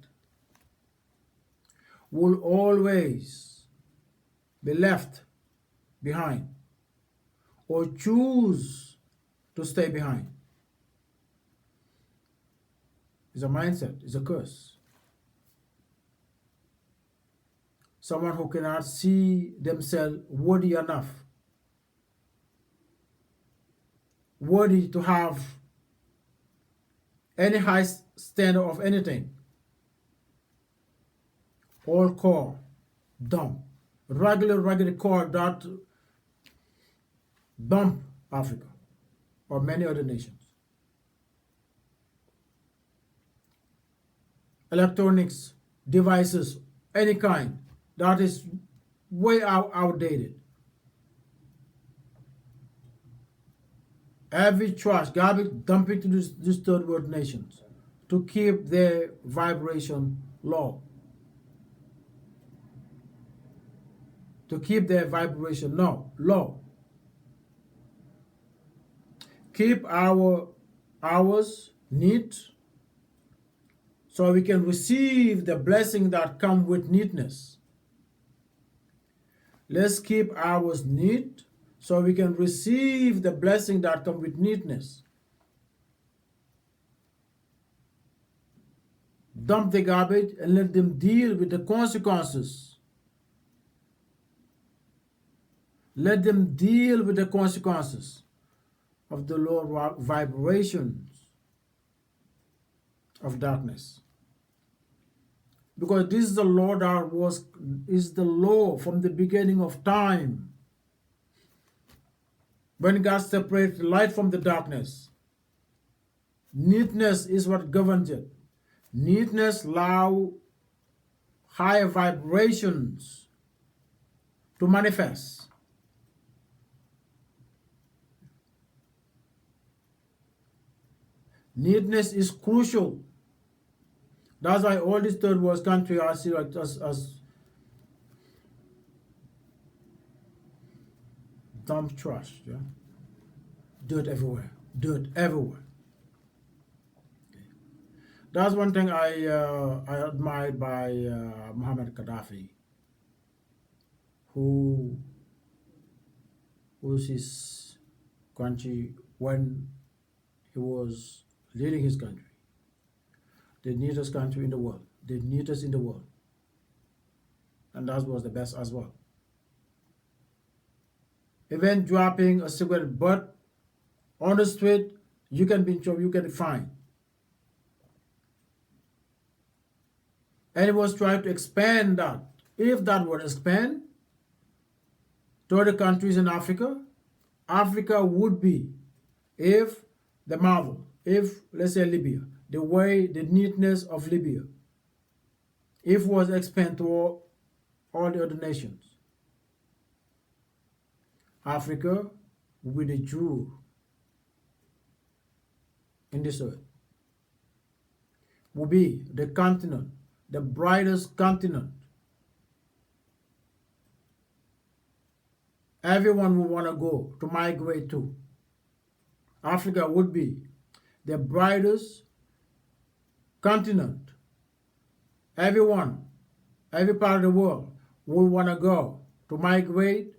will always be left behind or choose to stay behind. It's a mindset, it's a curse. Someone who cannot see themselves worthy enough, worthy to have any high standard of anything, all core, dump, regular core that dump Africa or many other nations. Electronics, devices, any kind, that is way outdated. Every trash, garbage, dump it to these third world nations to keep their vibration low. To keep their vibration low. Keep ours neat so we can receive the blessing that come with neatness. Let's keep ours neat so we can receive the blessing that come with neatness. Dump the garbage and let them deal with the consequences. Let them deal with the consequences of the low vibrations of darkness. Because this is the law that is the law from the beginning of time. When God separates light from the darkness, neatness is what governs it. Neatness allows higher vibrations to manifest. Neatness is crucial. That's why all these third world countries are seen as dump trash. Yeah? Dirt everywhere. Dirt everywhere. Okay. That's one thing I admired by Muhammad Gaddafi, who's his country when he was leading his country. The neatest country in the world. The neatest in the world. And that was the best as well. Even dropping a cigarette butt on the street, you can be in trouble, you can be fined. And he was trying to expand that. If that would expand to other countries in Africa, Africa would be, if the model, if let's say Libya, the way, the neatness of Libya, if was expanded to all the other nations, Africa will be the jewel in this earth, will be the continent, the brightest continent. Everyone will want to go to migrate to. Africa would be the brightest continent. Everyone, every part of the world will want to go to migrate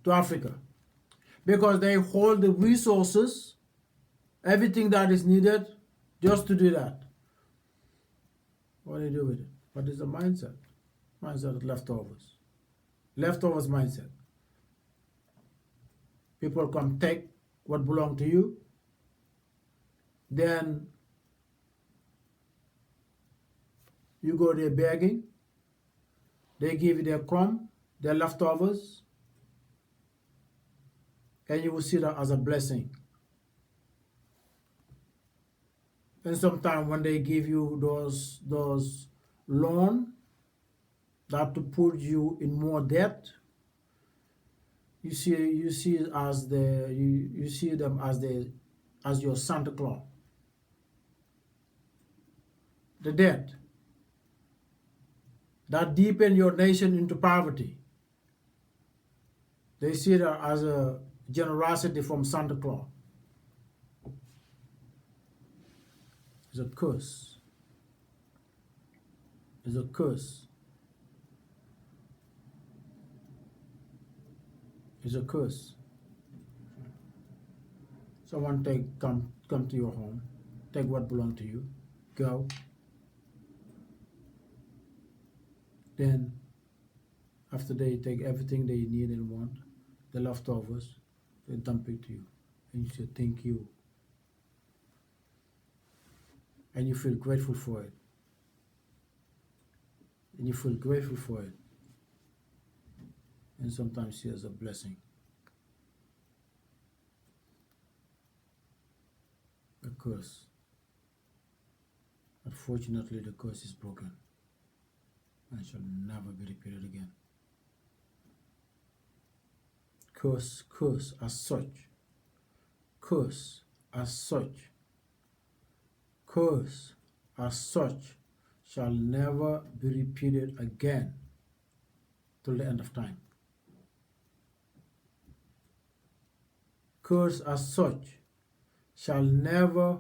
to Africa because they hold the resources, everything that is needed just to do that. What do you do with it? What is the mindset? Mindset of leftovers. Leftovers mindset. People come take what belongs to you, then you go there begging, they give you their crumb, their leftovers, and you will see that as a blessing. And sometimes when they give you those loan that to put you in more debt, you see it as you see them as your Santa Claus. The debt that deepen your nation into poverty. They see that as a generosity from Santa Claus. It's a curse. It's a curse. It's a curse. Someone come to your home, take what belongs to you, go. Then after they take everything they need and want, the leftovers, they dump it to you. And you say thank you. And you feel grateful for it. And you feel grateful for it. And sometimes see it as a blessing. A curse. Unfortunately, the curse is broken and shall never be repeated again. Curse as such. Curse as such. Curse as such shall never be repeated again till the end of time. Curse as such shall never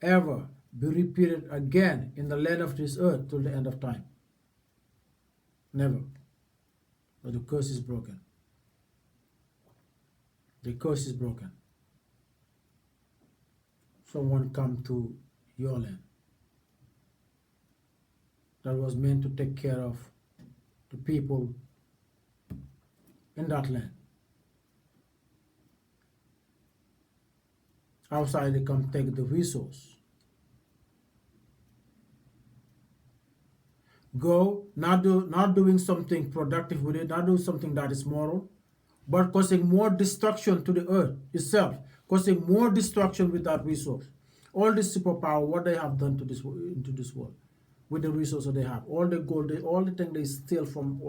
ever be repeated again in the land of this earth till the end of time. Never. But the curse is broken. The curse is broken. Someone come to your land that was meant to take care of the people in that land. Outside they come take the resource. Go, not doing something productive with it, not doing something that is moral, but causing more destruction to the earth itself, causing more destruction with that resource. All this superpower, what they have done to this into this world, with the resources they have, all the gold, all the things they steal from,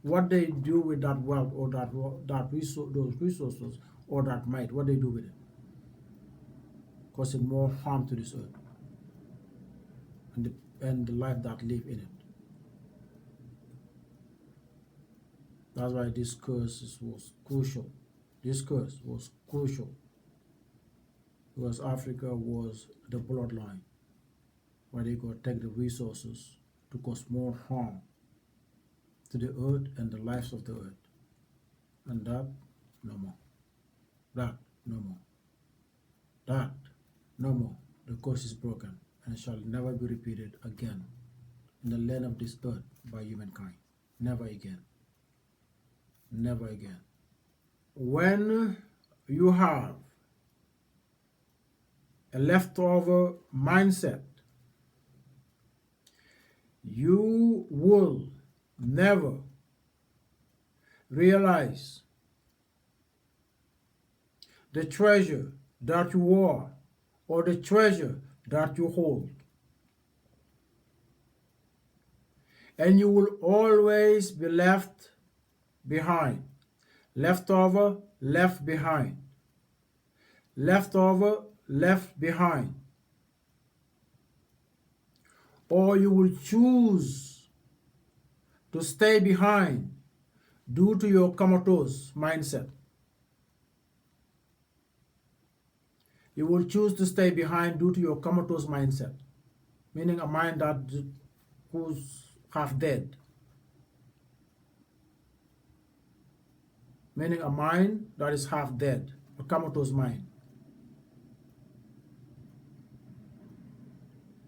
what they do with that wealth or that resource, those resources or that might, what they do with it, causing more harm to this earth and the life that live in it. That's why this curse was crucial. This curse was crucial because Africa was the bloodline where they could take the resources to cause more harm to the earth and the lives of the earth. And that, no more. That, no more. That, no more. The curse is broken and shall never be repeated again in the land of this earth by humankind. Never again. Never again. When you have a leftover mindset, you will never realize the treasure that you are or the treasure that you hold. And you will always be left behind. Leftover, left behind. Leftover, left behind. Or you will choose to stay behind due to your comatose mindset. You will choose to stay behind due to your comatose mindset, meaning a mind that who's half dead. Meaning a mind that is half dead, a comatose mind.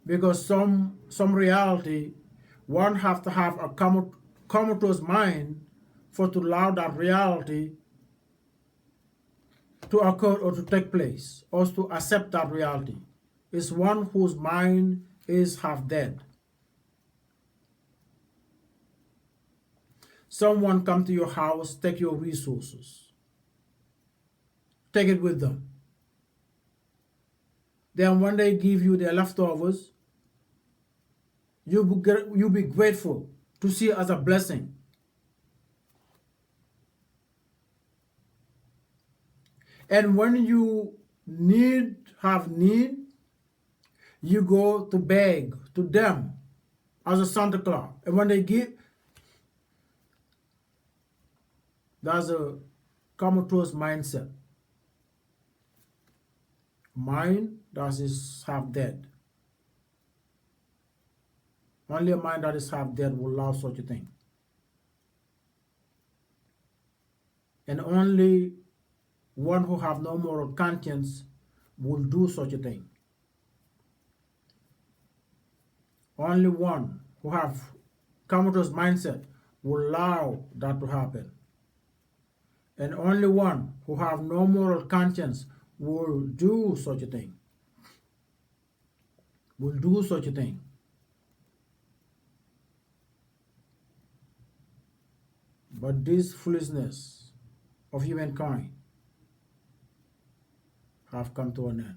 Because some reality, one have to have a comatose mind for to allow that reality to occur or to take place or to accept that reality is one whose mind is half dead. Someone come to your house, take your resources, take it with them. Then when they give you their leftovers, you be grateful to see it as a blessing. And when you have need, you go to beg to them as a Santa Claus. And when they give, that's a comatose mindset. Mind that is half dead. Only a mind that is half dead will allow such a thing. And only one who have no moral conscience will do such a thing. Only one who have comatose mindset will allow that to happen. And only one who have no moral conscience will do such a thing. Will do such a thing. But this foolishness of humankind have come to an end.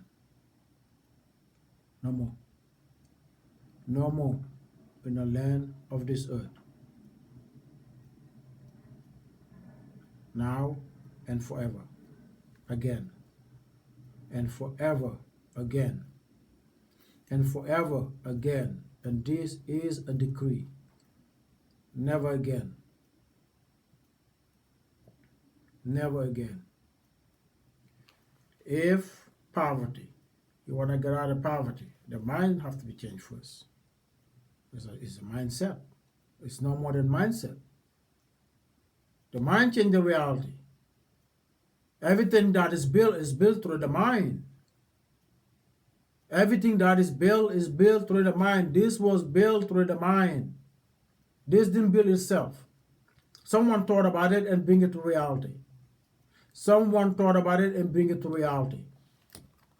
No more. No more in the land of this earth. Now and forever. Again. And forever again. And forever again. And this is a decree. Never again. Never again. If poverty, you want to get out of poverty, the mind has to be changed first. It's a mindset. It's no more than mindset. The mind changes the reality. Everything that is built through the mind. Everything that is built through the mind. This was built through the mind. This didn't build itself. Someone thought about it and bring it to reality. Someone thought about it and bring it to reality.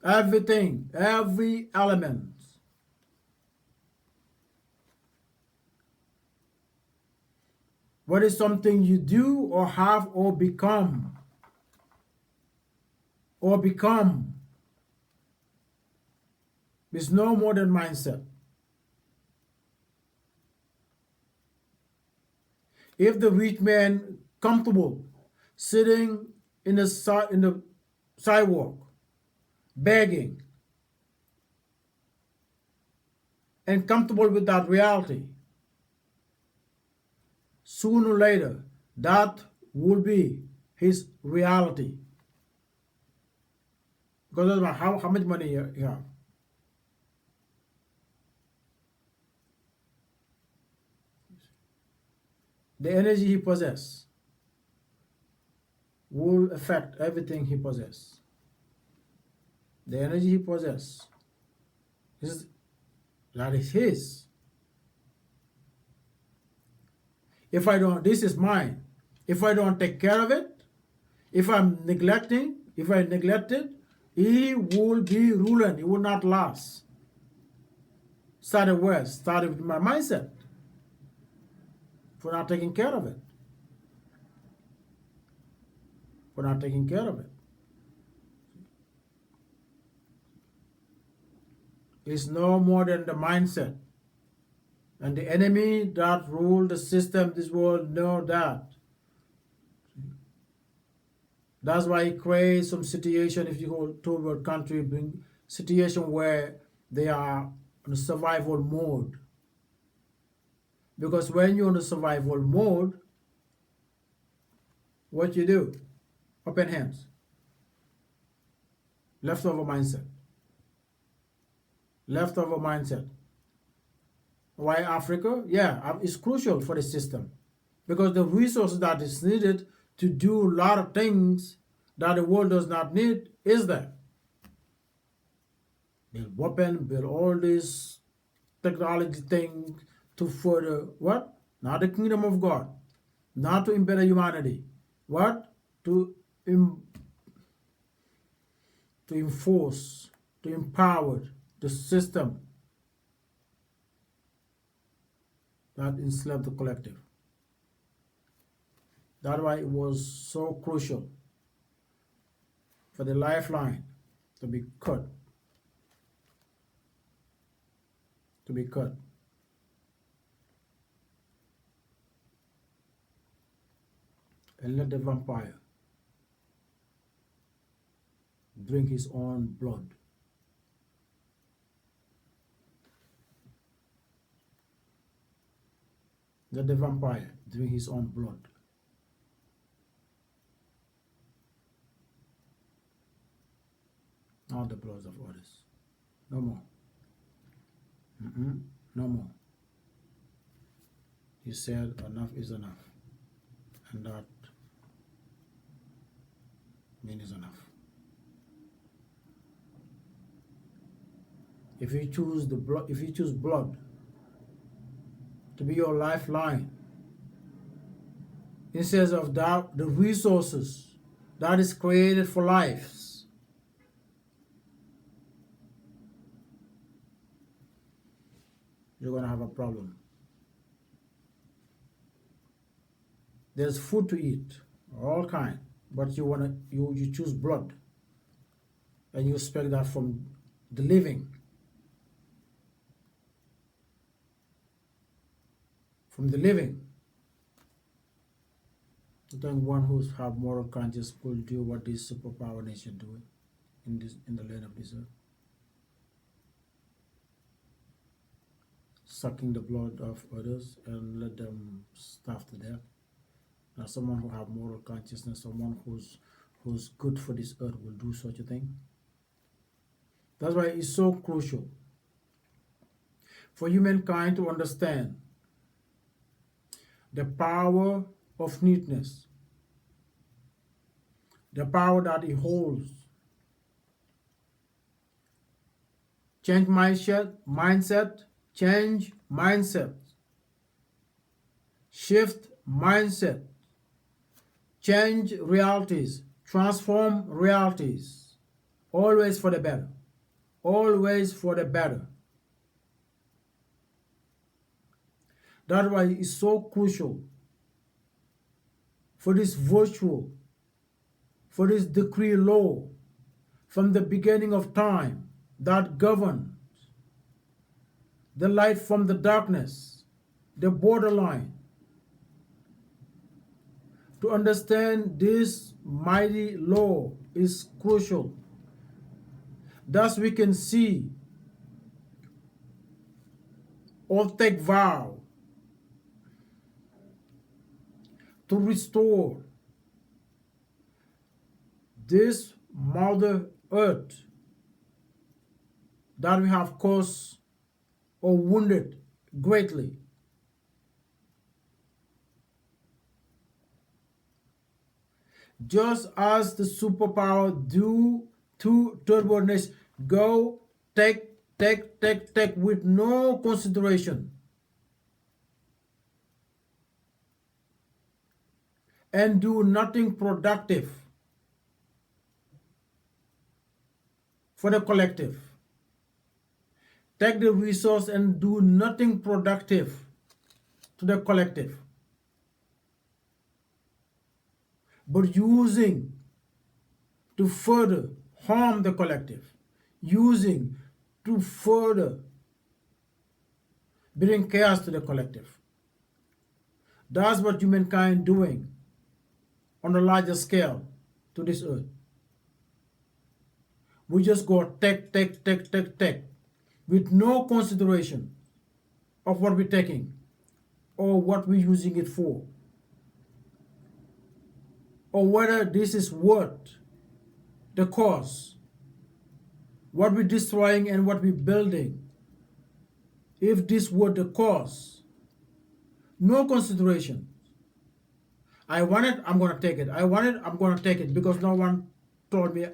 Everything, every element. What is something you do or have or become? Or become is no more than mindset. If the rich man comfortable sitting in the sidewalk begging and comfortable with that reality, sooner or later that will be his reality. Because it doesn't matter how much money you have. The energy he possesses will affect everything he possesses. The energy he possesses, that is his. If I don't, this is mine. If I don't take care of it, if I neglect it, he will be ruling. It will not last. Started where? Started with my mindset. For not taking care of it. For not taking care of it. It's no more than the mindset. And the enemy that rule the system, this world, know that. That's why he creates some situation, if you go to a country, bring situation where they are in a survival mode. Because when you're in a survival mode, what you do? Open hands. Leftover mindset. Leftover mindset. Why Africa? Yeah, it's crucial for the system. Because the resources that is needed to do a lot of things that the world does not need is there. Build weapon, build all these technology things to further what? Not the kingdom of God. Not to embetter humanity. What? To to enforce, to empower the system that enslaved the collective. That's why it was so crucial for the lifeline to be cut, to be cut. And let the vampire drink his own blood. Let the vampire drink his own blood. Not the blood of others. No more. No more. He said enough is enough. And that means enough. If you choose blood to be your lifeline, instead of that, the resources that is created for lives, you're gonna have a problem. There's food to eat, all kind, but you choose blood, and you expect that from the living. From the living. I think one who's have moral conscience could do what this superpower nation do in the land of this earth. Sucking the blood of others and let them starve to death. Now someone who have moral consciousness, someone who's good for this earth will do such a thing. That's why it's so crucial for humankind to understand the power of neatness, the power that it holds. Change mindset, change mindset, shift mindset, change realities, transform realities, always for the better, always for the better. That's why it's so crucial for this virtual, for this decree law from the beginning of time that governs the light from the darkness, the borderline. To understand this mighty law is crucial. Thus we can see or take vow to restore this Mother Earth that we have caused or wounded greatly. Just as the superpower do to turbo nations go take with no consideration, and do nothing productive for the collective. Take the resource and do nothing productive to the collective, but using to further harm the collective, using to further bring chaos to the collective. That's what humankind doing on a larger scale to this earth. We just go take with no consideration of what we're taking or what we're using it for, or whether this is worth the cost, what we're destroying and what we're building. If this were the cost, no consideration. I want it, I'm going to take it. I want it, I'm going to take it because no one told me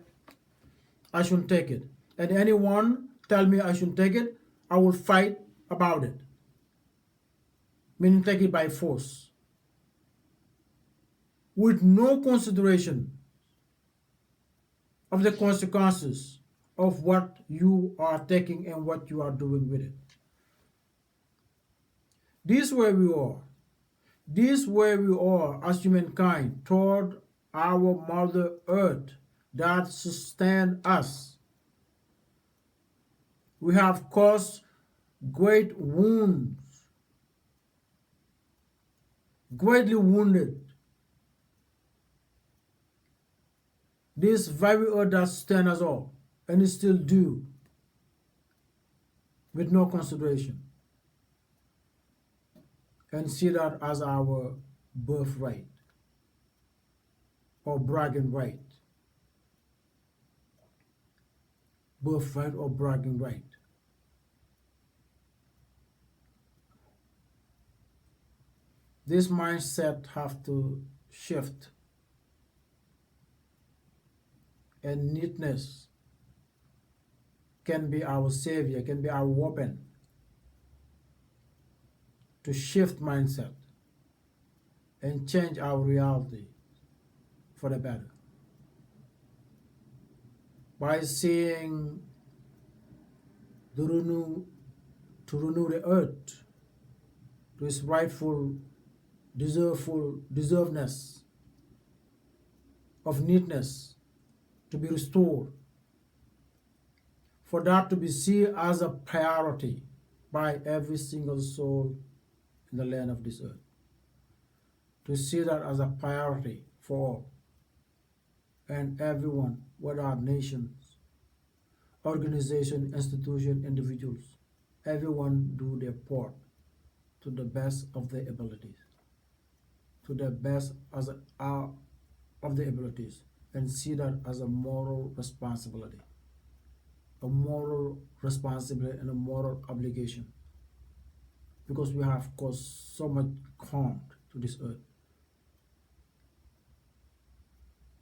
I shouldn't take it. And anyone tell me I shouldn't take it, I will fight about it. Meaning take it by force. With no consideration of the consequences of what you are taking and what you are doing with it. This is where we are. This is where we are as humankind toward our Mother Earth that sustains us. We have caused great wounds, greatly wounded this very earth that sustains us all, and it still do with no consideration, and see that as our birthright or bragging right. Birthright or bragging right. This mindset have to shift, and neatness can be our savior, can be our weapon to shift mindset and change our reality for the better. By seeing the to renew the earth to its rightful deservedness of neatness to be restored, for that to be seen as a priority by every single soul in the land of this earth, to see that as a priority for all and everyone, whether nations, organization, institution, individuals, everyone do their part to the best of their abilities, to the best as of their abilities, and see that as a moral responsibility, and a moral obligation, because we have caused so much harm to this earth,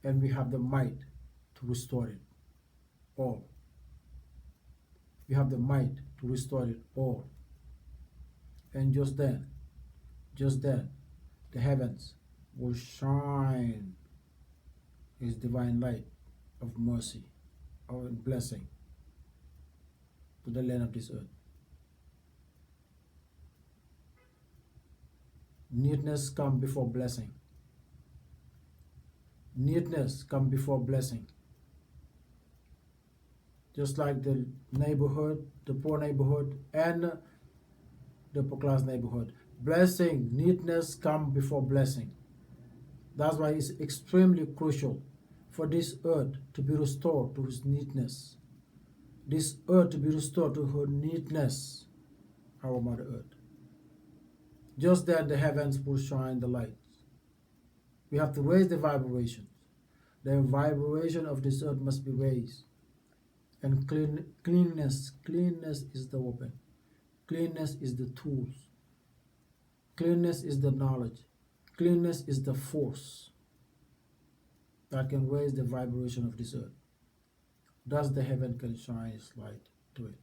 and we have the might to restore it all. We have the might to restore it all. And just then, the heavens will shine His divine light of mercy, of blessing to the land of this earth. Neatness come before blessing. Neatness come before blessing. Just like the neighborhood, the poor neighborhood, and the upper class neighborhood. Blessing, neatness come before blessing. That's why it's extremely crucial for this earth to be restored to its neatness. This earth to be restored to her neatness, our Mother Earth. Just then the heavens will shine the light. We have to raise the vibrations. The vibration of this earth must be raised. And cleanness is the weapon. Cleanness is the tools. Cleanness is the knowledge. Cleanness is the force that can raise the vibration of this earth. Thus the heaven can shine its light to it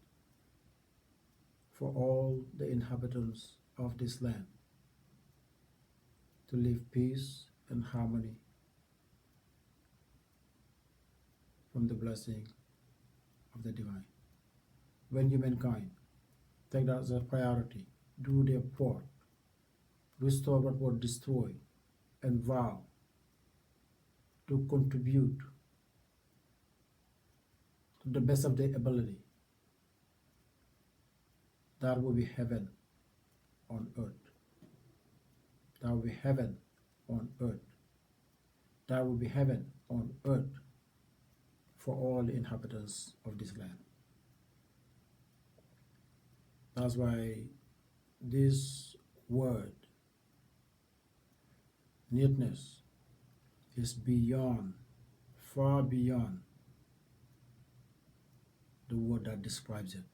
for all the inhabitants of this land to live peace and harmony from the blessing of the divine. When humankind take that as a priority, do their part, restore what was destroyed, and vow to contribute to the best of their ability, that will be heaven on earth. That will be heaven on earth. That will be heaven on earth for all the inhabitants of this land. That's why this word, neatness, is beyond, far beyond the word that describes it.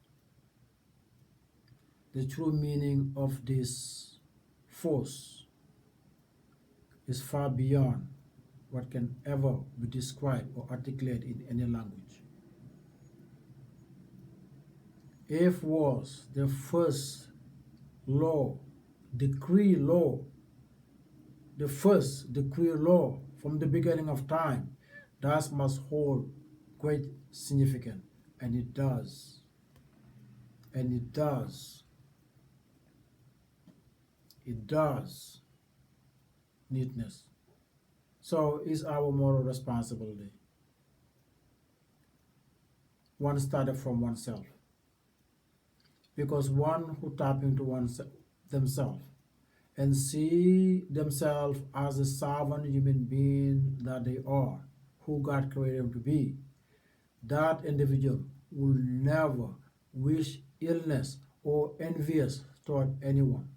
The true meaning of this force is far beyond what can ever be described or articulated in any language. If was the first law, decree law, the first decree law from the beginning of time, that must hold great significance, and it does, it does neatness. So it's our moral responsibility. One started from oneself, because one who tap into themselves and see themselves as a sovereign human being that they are, who God created them to be, that individual will never wish illness or envious toward anyone,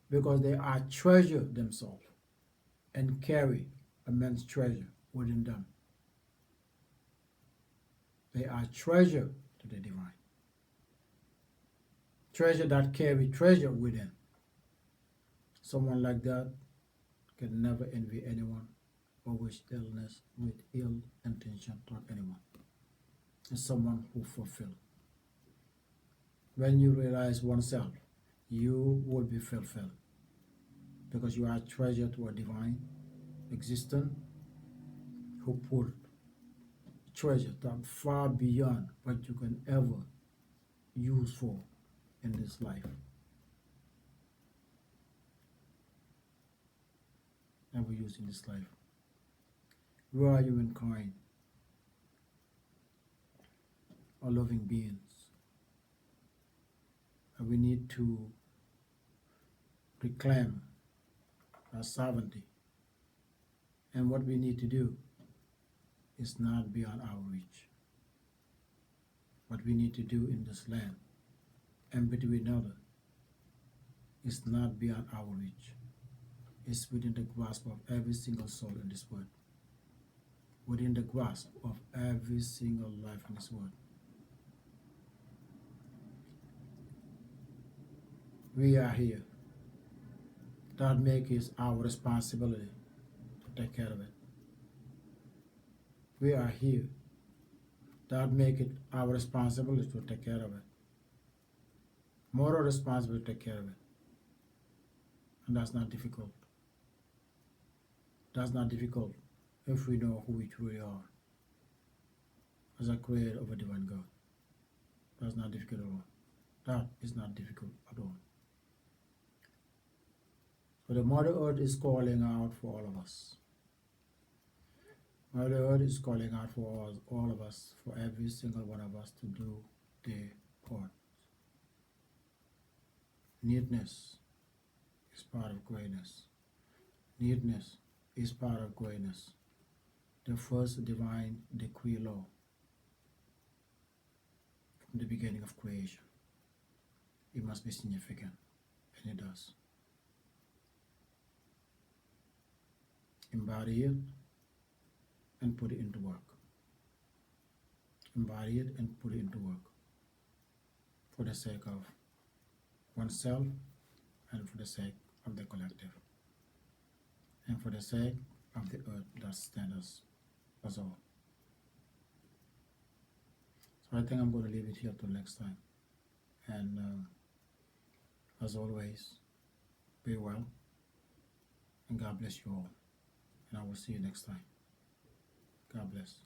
because they are treasure themselves and carry immense treasure within them. They are treasure to the divine. Treasure that carry treasure within. Someone like that can never envy anyone or wish illness with ill intention toward anyone. It's someone who fulfills. When you realize oneself, you will be fulfilled, because you are a treasure to a divine existence who put treasure that far beyond what you can ever use for in this life. Ever use in this life. We are humankind, are loving beings, and we need to reclaim our sovereignty. And what we need to do is not beyond our reach. What we need to do in this land and between others is not beyond our reach. It's within the grasp of every single soul in this world. Within the grasp of every single life in this world. We are here. That makes it our responsibility to take care of it. We are here. That makes it our responsibility to take care of it. Moral responsibility to take care of it. And that's not difficult. That's not difficult if we know who we truly are as a creator of a divine God. That's not difficult at all. That is not difficult at all. So the Mother Earth is calling out for all of us. Mother Earth is calling out for all of us, for every single one of us to do their part. Neatness is part of greatness. Neatness is part of greatness. The first divine decree law from the beginning of creation. It must be significant, and it does. Embody it and put it into work. Embody it and put it into work for the sake of oneself and for the sake of the collective and for the sake of the earth that stands us all. So I think I'm going to leave it here till next time. And as always, be well and God bless you all. And I will see you next time. God bless.